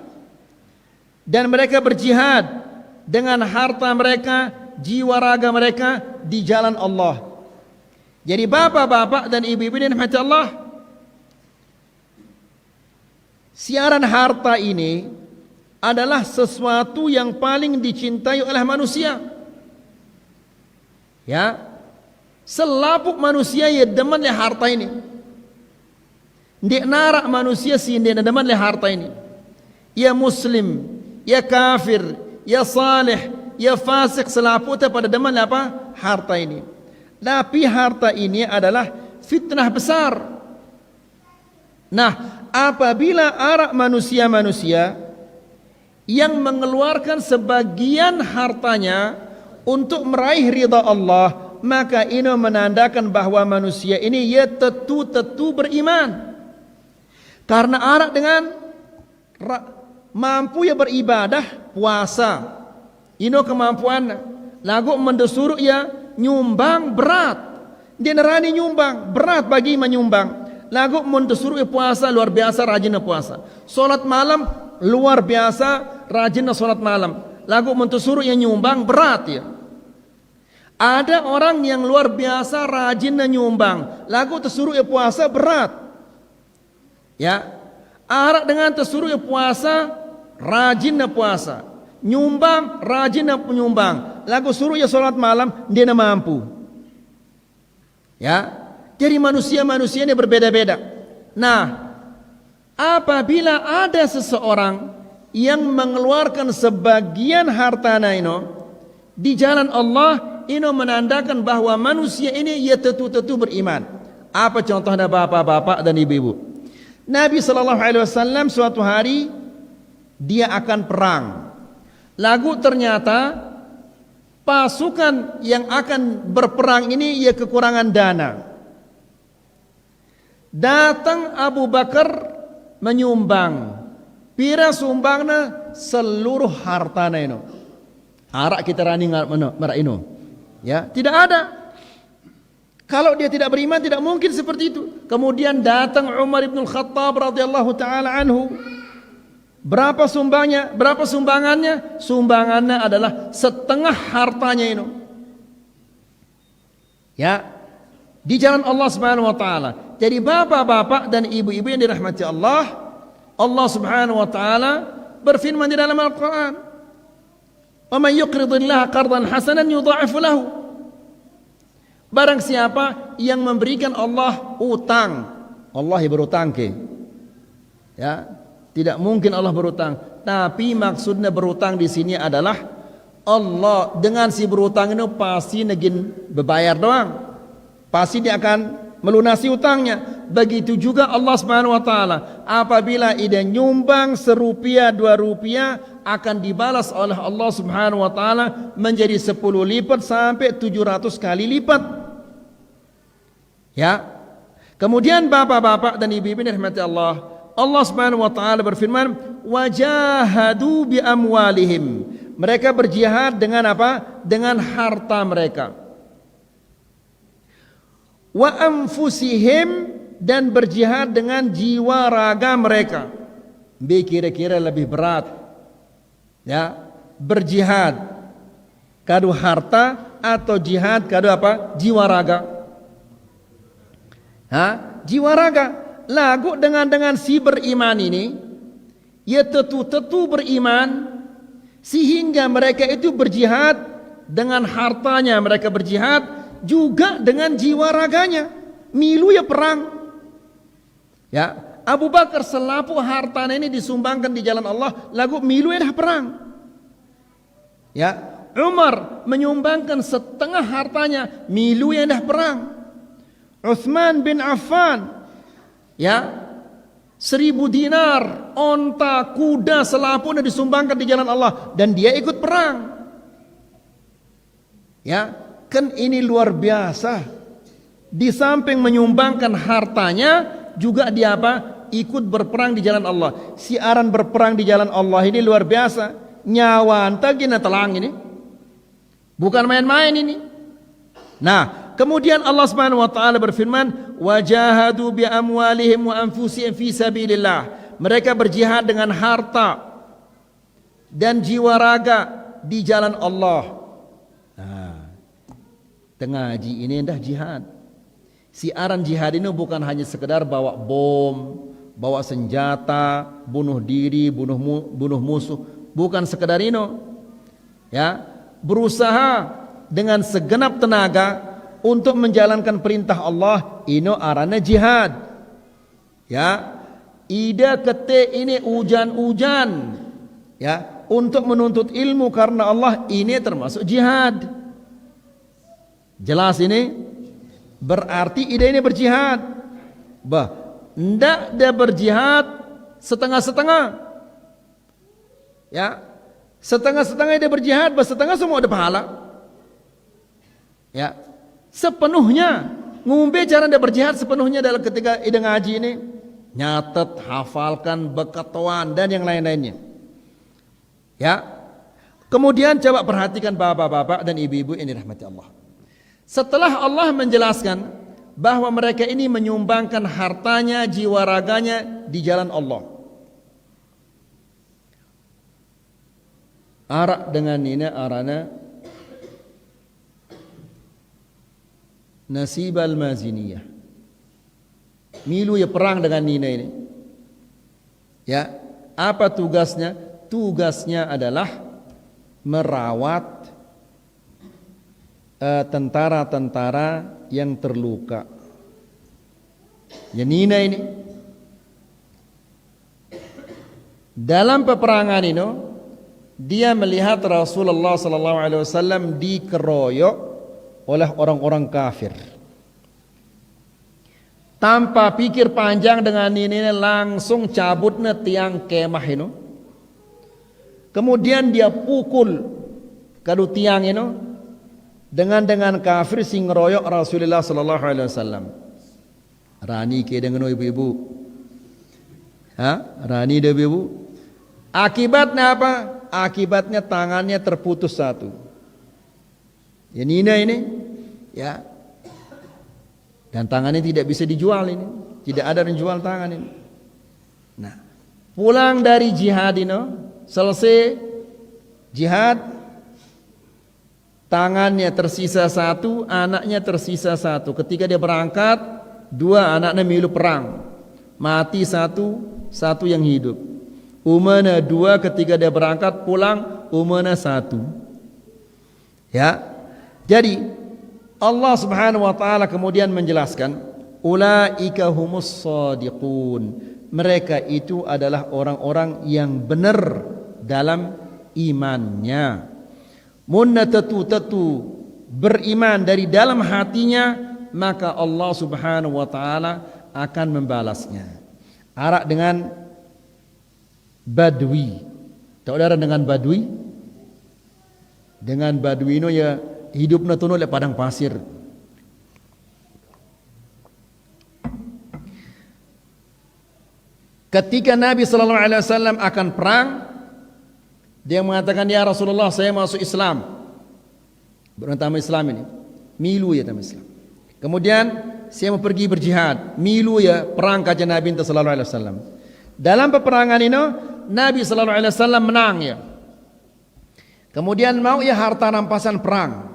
dan mereka berjihad dengan harta mereka, jiwa raga mereka di jalan Allah. Jadi bapak-bapak dan ibu-ibu yang dirahmati Allah, siaran harta ini adalah sesuatu yang paling dicintai oleh manusia. Ya, selapuk manusia ya demen le harta ini. Ndek narak manusia si ndek demen le harta ini. Ya muslim, ya kafir, ya salih, ya fasik, selaputnya pada demen apa? Harta ini. Tapi harta ini adalah fitnah besar. Nah, apabila arak manusia-manusia yang mengeluarkan sebagian hartanya untuk meraih ridha Allah, maka ini menandakan bahwa manusia ini ya tetu beriman. Karena arak dengan mampu ya beribadah, puasa, ini kemampuan. Lagu mendesuruk ya nyumbang berat. Dia nerani nyumbang berat bagi menyumbang. Lagu mendesuruk ya puasa luar biasa rajin puasa. Solat malam luar biasa rajin solat malam. Lagu mendesuruk ya nyumbang berat ya. Ada orang yang luar biasa rajin nyumbang, lagu tersuruh ya puasa berat. Ya, arak dengan tersuruh ya puasa, rajin puasa, nyumbang, rajin penyumbang, lagu suruh ya sholat malam, dia mampu. Ya, jadi manusia-manusia ini berbeda-beda. Nah, apabila ada seseorang yang mengeluarkan sebagian hartanya ini di jalan Allah, ini menandakan bahwa manusia ini ya tetu beriman. Apa contohnya bapak-bapak dan ibu-ibu? Nabi SAW suatu hari dia akan perang. Lagu ternyata pasukan yang akan berperang ini ya kekurangan dana. Datang Abu Bakar menyumbang. Pira sumbangna seluruh hartana ini. Arak kita rani merak ini. Ya, tidak ada. Kalau dia tidak beriman tidak mungkin seperti itu. Kemudian datang Umar bin Khattab radhiyallahu taala anhu. Berapa sumbangnya? Berapa sumbangannya? Sumbangannya adalah setengah hartanya ini. Ya, di jalan Allah Subhanahu wa taala. Jadi bapak-bapak dan ibu-ibu yang dirahmati Allah, Allah Subhanahu wa taala berfirman di dalam Al-Qur'an, "Wa man yuqridillaha qardan hasanan yudha'ifu lahu." Barang siapa yang memberikan Allah utang, Allah yang berutang ke. Ya, tidak mungkin Allah berutang, tapi maksudnya berutang di sini adalah Allah dengan si berutang itu pasti negin berbayar doang. Pasti dia akan melunasi utangnya. Begitu juga Allah Subhanahu wa taala, apabila ia nyumbang ₹1, ₹2 akan dibalas oleh Allah Subhanahu wa taala menjadi 10 lipat sampai 700 kali lipat. Ya. Kemudian bapak-bapak dan ibu-ibu yang dirahmati Allah, Allah Subhanahu wa taala berfirman, "Wajahadu bi amwalihim." Mereka berjihad dengan apa? Dengan harta mereka. Wa anfusihim, dan berjihad dengan jiwa raga mereka. Kira-kira lebih berat. Ya, berjihad kadu harta atau jihad kadu apa? Jiwa raga. Jiwa raga. Lagu dengan si beriman ini, ia tetu beriman, sehingga mereka itu berjihad dengan hartanya, mereka berjihad juga dengan jiwa raganya. Milu ya perang. Ya, Abu Bakar selapu hartanya ini disumbangkan di jalan Allah, lagu milu ya dah perang. Ya, Umar menyumbangkan setengah hartanya, milu ya dah perang. Uthman bin Affan, ya, 1000 dinar, onta, kuda, selapun disumbangkan di jalan Allah dan dia ikut perang. Ya, kan ini luar biasa. Di samping menyumbangkan hartanya, juga dia apa? Ikut berperang di jalan Allah. Siaran berperang di jalan Allah ini luar biasa. Nyawa anta gina telang ini. Bukan main-main ini. Nah, kemudian Allah Subhanahu wa taala berfirman, "Wajahadu bi amwalihim wa anfusihim fi sabilillah." Mereka berjihad dengan harta dan jiwa raga di jalan Allah. Nah, tengaji ini dah jihad. Siaran jihad ini bukan hanya sekedar bawa bom, bawa senjata, bunuh diri, bunuh musuh, bukan sekedar itu. Ya, berusaha dengan segenap tenaga untuk menjalankan perintah Allah, ini arana jihad. Ya, ida kete ini hujan-hujan, ya, untuk menuntut ilmu karena Allah, ini termasuk jihad. Jelas ini? Berarti ida ini berjihad. Ndak dia berjihad setengah-setengah. Ya, setengah-setengah dia berjihad, setengah semua ada pahala. Ya, sepenuhnya ngumbe cara dia berjihad sepenuhnya dalam ketika ida ngaji ini, nyatet, hafalkan, bekatuan dan yang lain-lainnya. Ya, kemudian coba perhatikan bapak-bapak dan ibu-ibu ini rahmati Allah. Setelah Allah menjelaskan bahwa mereka ini menyumbangkan hartanya, jiwa raganya di jalan Allah. Arak dengan ini arana nasib al-maziniyah. Milu ya perang dengan Nina ini. Ya, apa tugasnya? Tugasnya adalah merawat tentara-tentara yang terluka. Ya, Nina ini dalam peperangan ini dia melihat Rasulullah sallallahu alaihi wasallam dikeroyok oleh orang-orang kafir. Tanpa pikir panjang dengan ini langsung cabutnya tiang kemah ini. Kemudian dia pukul kadu tiang ini dengan kafir sing ngeroyok Rasulullah sallallahu alaihi wasallam. Rani ke dengan ibu-ibu. Rani de ibu. Akibatnya apa? Akibatnya tangannya terputus satu. Ya Nina ini, ya. Dan tangannya tidak bisa dijual ini, tidak ada yang jual tangan ini. Nah, pulang dari jihad ini, selesai jihad, tangannya tersisa satu, anaknya tersisa satu. Ketika dia berangkat, dua anaknya milu perang, mati satu, satu yang hidup. Umana dua ketika dia berangkat pulang, umana satu. Ya, jadi Allah Subhanahu wa taala kemudian menjelaskan, ulaika humus shadiqun. Mereka itu adalah orang-orang yang benar dalam imannya. Munna tetu beriman dari dalam hatinya, maka Allah Subhanahu wa taala akan membalasnya. Arak dengan badui. Tahu saudara dengan badui? Dengan badui itu ya hidupnya tuh oleh padang pasir. Ketika Nabi sallallahu alaihi wasallam akan perang, dia mengatakan, "Ya Rasulullah, saya masuk Islam." Berantama Islam ini. Milu ya tamu Islam. Kemudian saya mau pergi berjihad. Milu ya perang kajian Nabi sallallahu alaihi wasallam. Dalam peperangan ini Nabi sallallahu alaihi wasallam menang ya. Kemudian mau ya harta rampasan perang.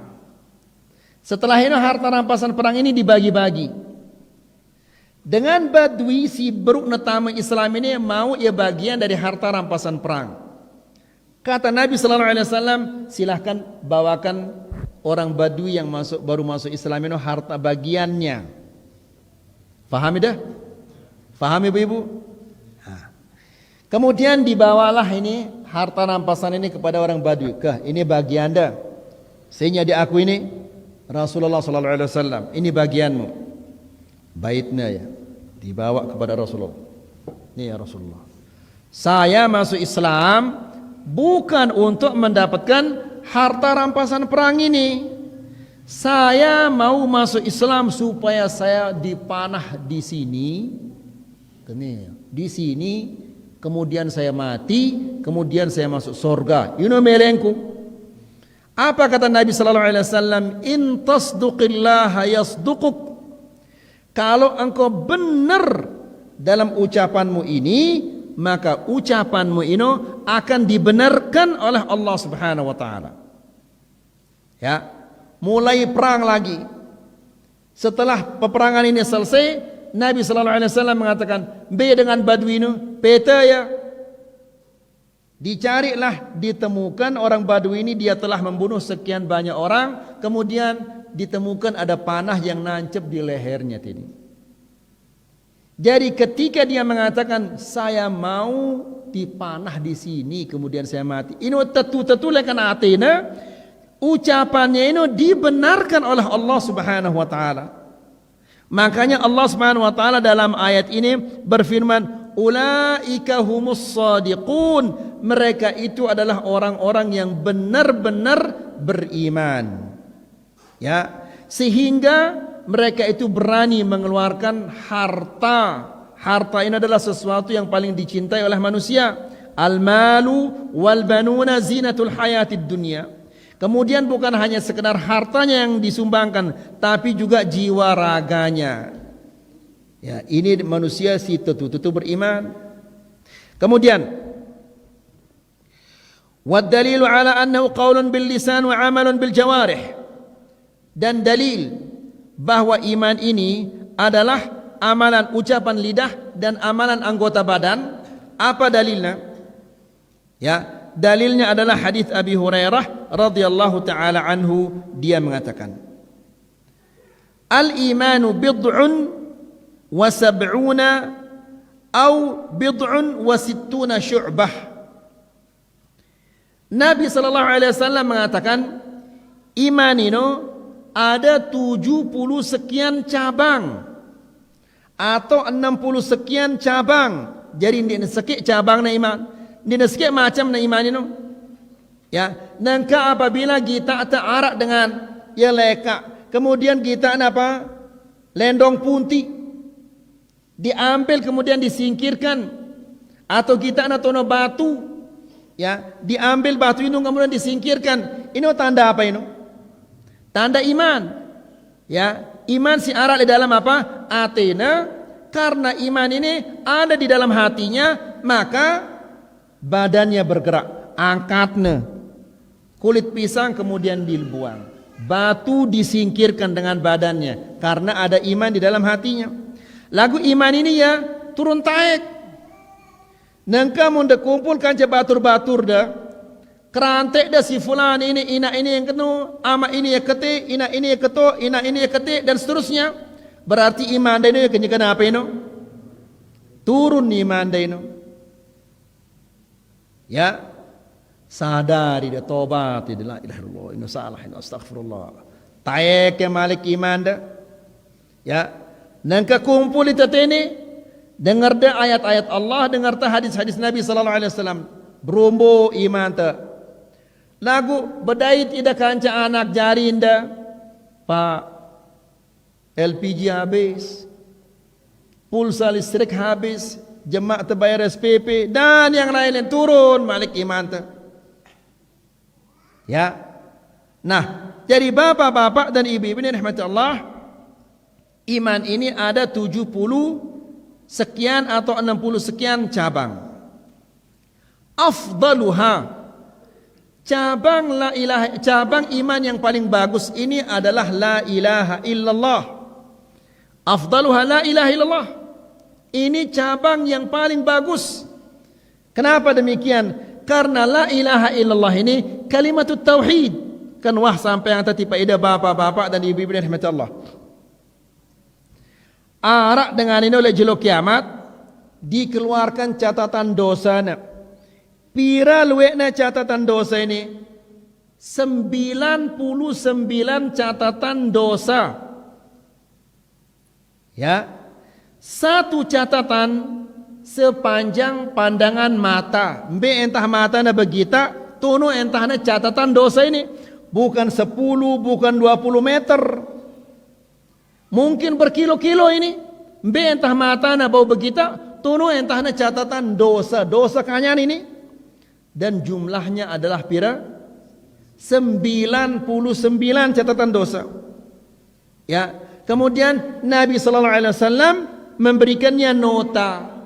Setelah itu harta rampasan perang ini dibagi-bagi. Dengan badui si beruk netama Islam ini mau ia bagian dari harta rampasan perang. Kata Nabi sallallahu alaihi wasallam, silahkan bawakan orang badui yang baru masuk Islam ini harta bagiannya. Faham dah? Faham ibu-ibu? Kemudian dibawalah ini harta rampasan ini kepada orang badui. Ini bagi anda. Sehingga diakui ini Rasulullah sallallahu alaihi wasallam, ini bagianmu. Baitnya ya, dibawa kepada Rasulullah. Ini ya Rasulullah, saya masuk Islam bukan untuk mendapatkan harta rampasan perang ini. Saya mau masuk Islam supaya saya dipanah di sini. Di sini, kemudian saya mati, kemudian saya masuk surga. Ini melengku. Apa kata Nabi sallallahu alaihi wasallam? In tasduqillaha yasduquk. Kalau engkau benar dalam ucapanmu ini, maka ucapanmu ini akan dibenarkan oleh Allah Subhanahu wa taala. Ya, mulai perang lagi. Setelah peperangan ini selesai, Nabi sallallahu alaihi wasallam mengatakan, "Be dengan Badui ini, peta ya." Dicarilah, ditemukan orang Badui ini dia telah membunuh sekian banyak orang, kemudian ditemukan ada panah yang nancep di lehernya tadi. Jadi ketika dia mengatakan saya mau dipanah di sini kemudian saya mati, ini tetu lekan atina, ucapannya ini dibenarkan oleh Allah Subhanahu wa taala. Makanya Allah Subhanahu wa taala dalam ayat ini berfirman, ulaika humus shadiqun, mereka itu adalah orang-orang yang benar-benar beriman. Ya, sehingga mereka itu berani mengeluarkan harta. Harta ini adalah sesuatu yang paling dicintai oleh manusia. Al-malu wal banuna zinatul hayatid dunya. Kemudian bukan hanya sekedar hartanya yang disumbangkan, tapi juga jiwa raganya. Ya, ini manusia si tetu beriman. Kemudian wad dalilu ala annahu qaulun bil lisan wa amalun bil jawarih. Dan dalil bahwa iman ini adalah amalan ucapan lidah dan amalan anggota badan. Apa dalilnya? Ya, dalilnya adalah hadis Abi Hurairah radhiyallahu taala anhu, dia mengatakan, al-imanu bid'un wa sab'una au bid'un wa sittuna syu'bah. Nabi sallallahu alaihi wasallam mengatakan iman ini ada 70 sekian cabang atau 60 sekian cabang. Jadi ini sekik cabang na iman, ini sekik macam na iman ini. Ya, nangka apabila kita ta'arak dengan ya leka, kemudian kita apa? Lendong punti diambil kemudian disingkirkan, atau kita na tono batu, ya, diambil batu ini kemudian disingkirkan. Ini tanda apa ini? Tanda iman. Ya, iman si arak di dalam apa? Atina. Karena iman ini ada di dalam hatinya, maka badannya bergerak. Angkatnya kulit pisang kemudian dibuang, batu disingkirkan dengan badannya, karena ada iman di dalam hatinya. Lagu iman ini ya turun taek. Nengka mun kumpulkan je batur-batur dah, kerantek dah si fulan ini, ina ini yang kena, ama ini yang kete, ina ini yang keto, ina ini yang kete, dan seterusnya. Berarti iman dah ini kenyakan apa ini? Turun iman dah ini. Ya, sadari dah, tobat, la ilaha illallah, inna salah, inna astaghfirullah. Taek ke malik iman dah. Ya, nengka kumpul itu ini, dengar dah ayat-ayat Allah, dengar dah hadis-hadis Nabi sallallahu alaihi wasallam, berumbu iman dah. Lagu bedait ida kanca anak jari inda, Pak, LPG habis, pulsa listrik habis, jemaah terbayar SPP, dan yang lain turun malik iman dah. Ya, nah, jadi bapak-bapak dan ibu-ibu ini rahmati Allah, iman ini ada 70 sekian atau 60 sekian cabang. Afdaluha, cabang iman yang paling bagus ini adalah la ilaha illallah. Afdaluha la ilaha illallah. Ini cabang yang paling bagus. Kenapa demikian? Karena la ilaha illallah ini kalimatut tauhid. Kan wah sampai yang tadi pada bapak-bapak dan ibu-ibu yang rahmat Allah. Arak dengan ini oleh jelo kiamat dikeluarkan catatan dosanya. Pira luwekna catatan dosa ini? 99 catatan dosa. Ya, satu catatan sepanjang pandangan mata. Mbe entah mata na begita, tono entah na catatan dosa ini. Bukan 10, bukan 20 meter. Mungkin berkilo-kilo ini. Mbe entah mata na bau begita, tono entah na catatan dosa. Dosa kanyan ini. Dan jumlahnya adalah pira? 99 catatan dosa. Ya, kemudian Nabi sallallahu alaihi wasallam memberikannya nota.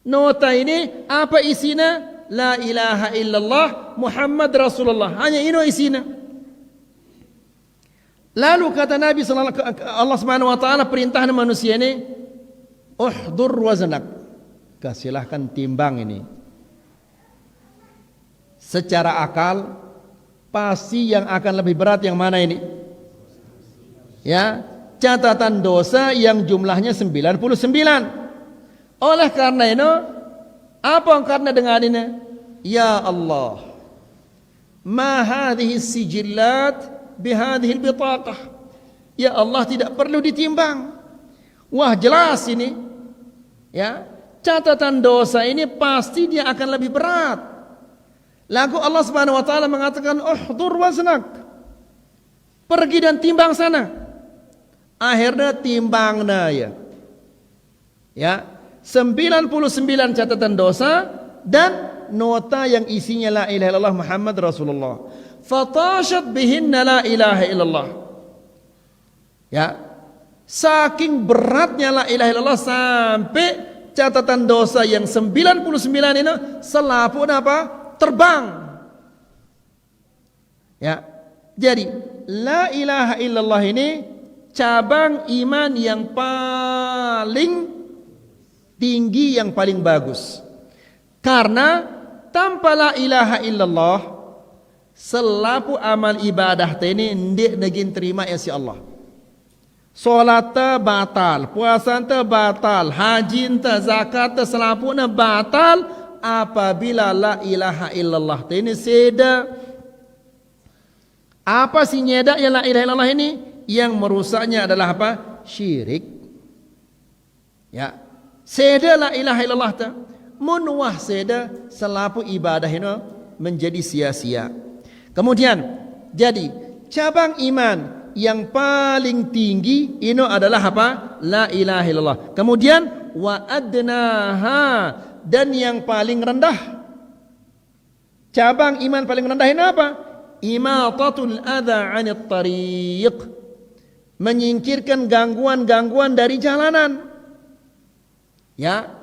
Nota ini apa isinya? La ilaha illallah Muhammad Rasulullah. Hanya ini isinya. Lalu kata Nabi Allah Subhanahu wa taala perintah manusia ini, uhdur waznak. Silahkan timbang ini. Secara akal pasti yang akan lebih berat yang mana ini? Ya, catatan dosa yang jumlahnya 99. Oleh karena itu, apa karena dengan ini? Ya Allah, ma hadhihi sijillat bihadhihi albitaqah. Ya Allah, tidak perlu ditimbang. Wah, jelas ini. Ya, catatan dosa ini pasti dia akan lebih berat. Lalu Allah Subhanahu wa taala mengatakan, "Uhdur waznak." Pergi dan timbang sana. Akhirnya timbangna ya. Ya, 99 catatan dosa dan nota yang isinya la ilaha illallah Muhammad Rasulullah. Fatashat bihinna la ilaha illallah. Ya. Saking beratnya la ilaha illallah sampai catatan dosa yang 99 ini selaput apa? Terbang. Ya. Jadi la ilaha illallah ini cabang iman yang paling tinggi, yang paling bagus. Karena tanpa la ilaha illallah selapu amal ibadah ini ndik negin terima ya si Allah. Salat batal, puasa batal, haji zakat selapuna batal apabila la ilaha illallah ini seda. Apa sih nyeda ya la ilaha illallah ini? Yang merusaknya adalah apa? Syirik. Ya. Seda la ilaha illallah ta. Munwah seda selapu ibadah ini menjadi sia-sia. Kemudian jadi cabang iman yang paling tinggi ini adalah apa? La ilaha illallah. Kemudian wa adnaha, dan yang paling rendah. Cabang iman paling rendah ini apa? Imatatul adha 'anit tariq. Menyingkirkan gangguan-gangguan dari jalanan. Ya.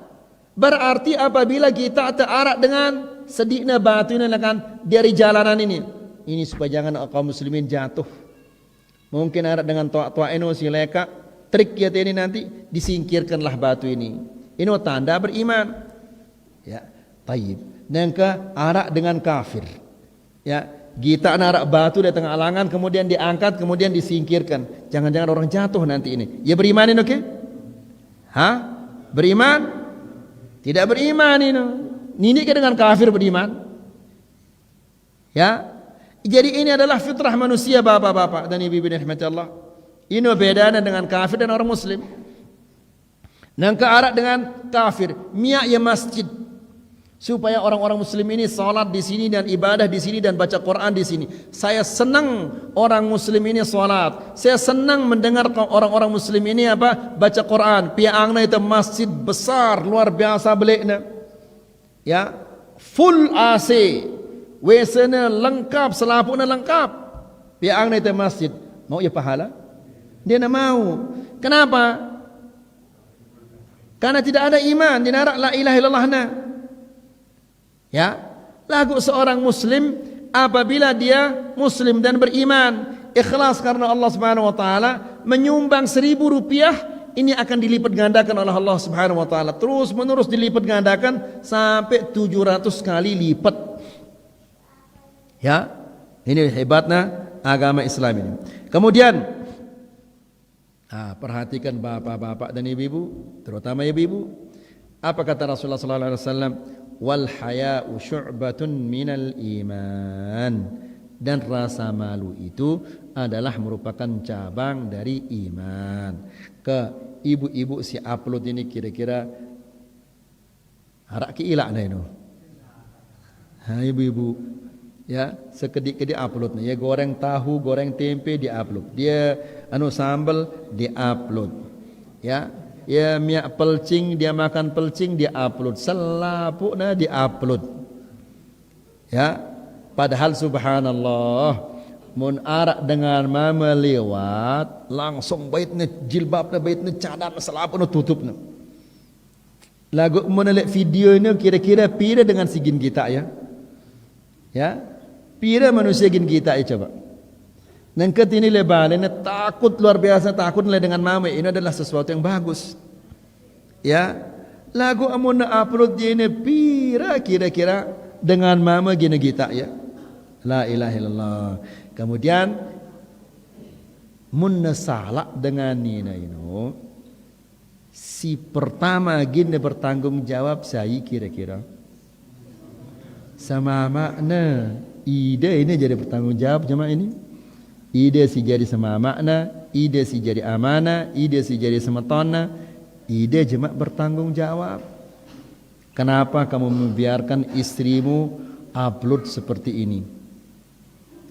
Berarti apabila kita ta'arak dengan sedikna batu ini kan dari jalanan ini supaya jangan kaum muslimin jatuh. Mungkin arak dengan toa-toa eno si leka, trik ya ini nanti disingkirkanlah batu ini. Ini tanda beriman. Ya, taib. Dan ke arak dengan kafir. Ya. Kita narak batu di tengah alangan, kemudian diangkat, kemudian disingkirkan. Jangan-jangan orang jatuh nanti ini. Ya beriman ini, oke? Hah? Beriman? Tidak beriman ini. Ini dengan kafir beriman. Ya. Jadi ini adalah fitrah manusia, bapak-bapak dan ibu-ibu rahmati Allah. Ini bedanya dengan kafir dan orang muslim. Dan ke arah dengan kafir, miak ya masjid. Supaya orang-orang muslim ini salat di sini dan ibadah di sini dan baca Quran di sini. Saya senang orang muslim ini salat. Saya senang mendengar orang-orang muslim ini apa? Baca Quran. Piangna itu masjid besar luar biasa belikna. Ya, full AC. WC-nya lengkap, selapuknya lengkap. Piangna itu masjid. Mau ya pahala? Dia tidak mau. Kenapa? Karena tidak ada iman, tidak ada la ilaha illallahna. Ya, lagu seorang muslim apabila dia muslim dan beriman, ikhlas karena Allah Subhanahu wa taala, menyumbang 1.000 rupiah, ini akan dilipat gandakan oleh Allah Subhanahu wa taala. Terus menerus dilipat gandakan sampai 700 kali lipat. Ya, ini hebatnya agama Islam ini. Kemudian perhatikan bapak-bapak dan ibu-ibu, terutama ibu-ibu. Apa kata Rasulullah sallallahu alaihi wasallam? Wal haya'u syu'batun minal iman. Dan rasa malu itu adalah merupakan cabang dari iman. Ke ibu-ibu si upload ini kira-kira harak kiilak na itu. Ibu-ibu ya sekedik-kedik upload ya, goreng tahu, goreng tempe di upload. Dia sambal di upload. Ya miak pelcing, dia makan pelcing, dia upload. Selapuknya dia upload. Ya, padahal subhanallah, mun arak dengan mama lewat, langsung baitnya jilbabnya, baitnya cadar, selapuknya tutupnya. Lagu menelak video ini kira-kira pira dengan sigin kita ya. Ya. Pira manusia gin kita ya coba. Dan ketini lebar, ini takut luar biasa, takut dengan mama. Ini adalah sesuatu yang bagus. Ya. Lagu amun upload dia ini pira kira-kira dengan mama gini kita ya. La ilaha illallah. Kemudian mun salah dengan nina ino, si pertama gini bertanggung jawab saya kira-kira sama makna ide ini jadi bertanggung jawab jemaah ini. Ide si jadi sama makna, ide si jadi amanah, ide si jadi semetona, ide jemaah bertanggung jawab. Kenapa kamu membiarkan istrimu upload seperti ini?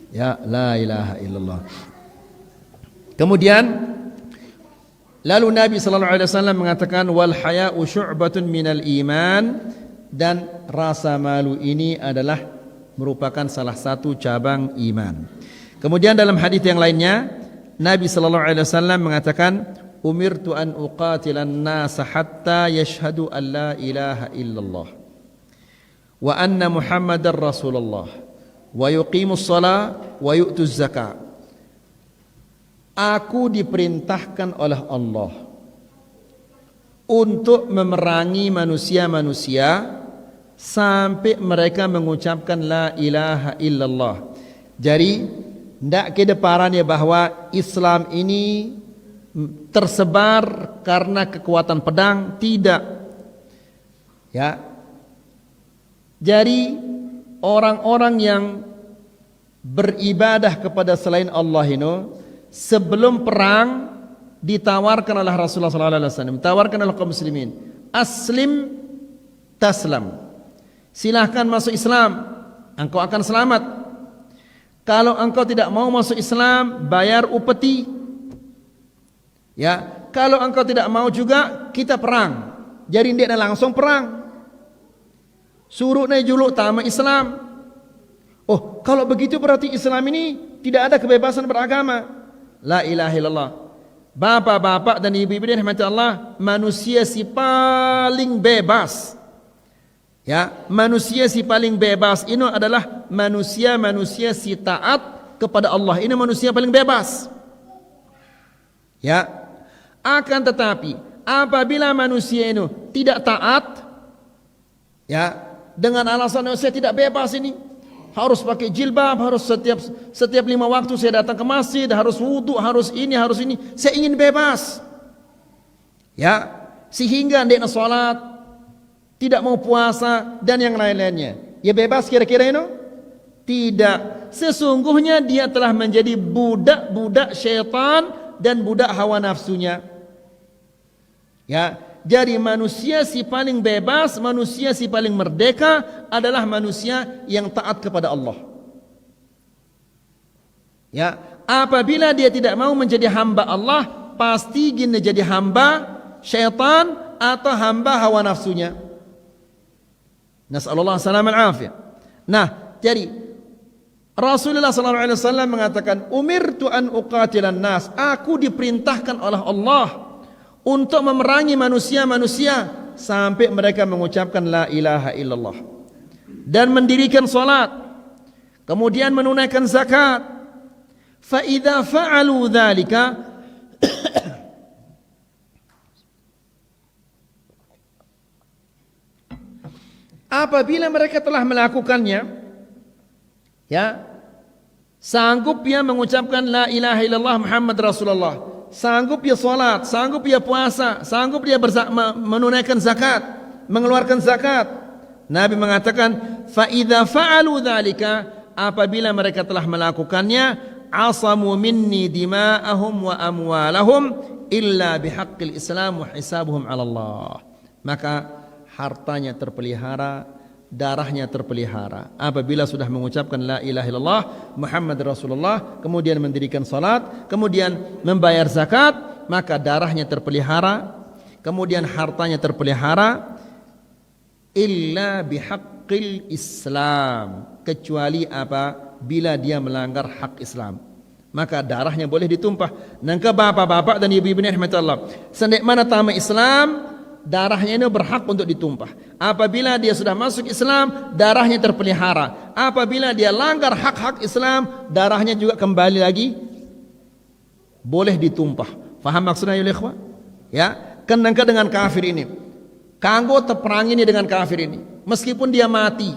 Ya, la ilaha illallah. Kemudian lalu Nabi sallallahu alaihi wasallam mengatakan wal haya'u syu'batun minal iman, dan rasa malu ini adalah merupakan salah satu cabang iman. Kemudian dalam hadis yang lainnya Nabi sallallahu alaihi wasallam mengatakan umirtu an uqatilan nas hatta yashhadu an la ilaha illallah wa anna muhammadar rasulullah wa yuqimus shalah wa yu'tuz zakah. Aku diperintahkan oleh Allah untuk memerangi manusia-manusia sampai mereka mengucapkan la ilaha illallah. Jadi tidak kedeparannya bahwa Islam ini tersebar karena kekuatan pedang, tidak. Ya. Jadi orang-orang yang beribadah kepada selain Allah ini sebelum perang ditawarkan oleh Rasulullah SAW, ditawarkan oleh kaum muslimin, aslim taslam, silahkan masuk Islam, engkau akan selamat. Kalau engkau tidak mau masuk Islam, bayar upeti. Ya, kalau engkau tidak mau juga, kita perang. Jadi dia langsung perang. Suruh naik juluk tama Islam. Oh, kalau begitu berarti Islam ini tidak ada kebebasan beragama. La ilaha illallah. Bapak-bapak dan ibu-ibu dirahmati Allah, manusia si paling bebas. Ya, manusia si paling bebas ini adalah manusia si taat kepada Allah. Ini manusia paling bebas. Ya. Akan tetapi apabila manusia ini tidak taat, ya, dengan alasan saya tidak bebas ini, harus pakai jilbab, harus setiap 5 waktu saya datang ke masjid, harus wudu, harus ini, saya ingin bebas. Ya, sehingga tidak salat, tidak mau puasa dan yang lain-lainnya. Ya bebas kira-kira ini? Tidak. Sesungguhnya dia telah menjadi budak-budak syaitan dan budak hawa nafsunya. Ya, jadi manusia si paling bebas, manusia si paling merdeka adalah manusia yang taat kepada Allah. Ya, apabila dia tidak mau menjadi hamba Allah, pasti gini jadi hamba syaitan atau hamba hawa nafsunya. Nas'alullah salam al-afiyah. Nah, jadi Rasulullah SAW mengatakan, umirtu an uqatilan nas. Aku diperintahkan oleh Allah untuk memerangi manusia-manusia sampai mereka mengucapkan la ilaha illallah dan mendirikan salat, kemudian menunaikan zakat. Fa idza fa'alu dzalika apabila mereka telah melakukannya, ya, sanggup dia mengucapkan la ilaha illallah Muhammad Rasulullah, sanggup dia salat, sanggup dia puasa, sanggup dia menunaikan zakat, mengeluarkan zakat. Nabi mengatakan, fa idza fa'alu dzalika, apabila mereka telah melakukannya, asamu minni dima'ahum wa amwalahum illa bihaqqil Islam wa hisabuhum 'ala Allah. Maka hartanya terpelihara, darahnya terpelihara apabila sudah mengucapkan la ilaha illallah Muhammad Rasulullah, kemudian mendirikan salat, kemudian membayar zakat, maka darahnya terpelihara, kemudian hartanya terpelihara, illa bihaqqil Islam, kecuali apa? Bila dia melanggar hak Islam, maka darahnya boleh ditumpah. Nangka bapak-bapak dan ibu-ibu rahmatullah, sendek mana tama Islam, darahnya ini berhak untuk ditumpah. Apabila dia sudah masuk Islam, darahnya terpelihara. Apabila dia langgar hak-hak Islam, darahnya juga kembali lagi boleh ditumpah. Faham maksudnya ya ikhwah? Ya, kenangka dengan kafir ini. Kanggo terperang ini dengan kafir ini, meskipun dia mati.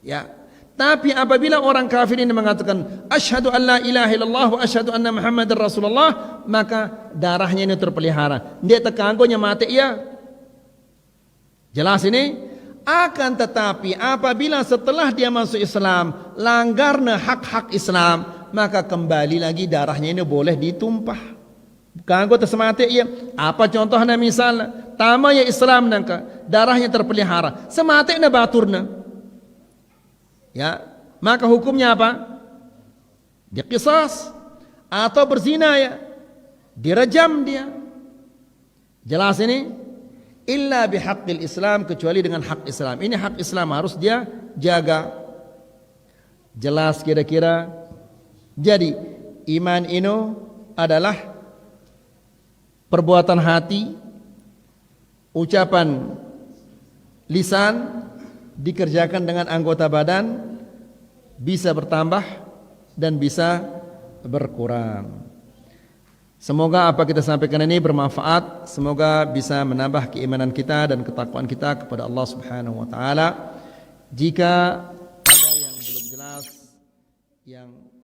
Ya. Tapi apabila orang kafir ini mengatakan asyhadu an la ilaha illallah wa asyhadu anna muhammadar rasulullah, maka darahnya ini terpelihara. Dia terkanggonya mati ya. Jelas ini? Akan tetapi apabila setelah dia masuk Islam langgarna hak-hak Islam, maka kembali lagi darahnya ini boleh ditumpah. Kanggo tersemati ya. Apa contohnya misalnya tamanya Islam nangka darahnya terpelihara, semati na baturna. Ya, maka hukumnya apa? Diqisas atau berzina ya, dirajam dia. Jelas ini? Illa bihaqqil Islam, kecuali dengan hak Islam. Ini hak Islam harus dia jaga. Jelas kira-kira. Jadi iman ini adalah perbuatan hati, ucapan lisan, dikerjakan dengan anggota badan, bisa bertambah dan bisa berkurang. Semoga apa kita sampaikan ini bermanfaat. Semoga bisa menambah keimanan kita dan ketakwaan kita kepada Allah Subhanahu wa taala. Jika ada yang belum jelas, yang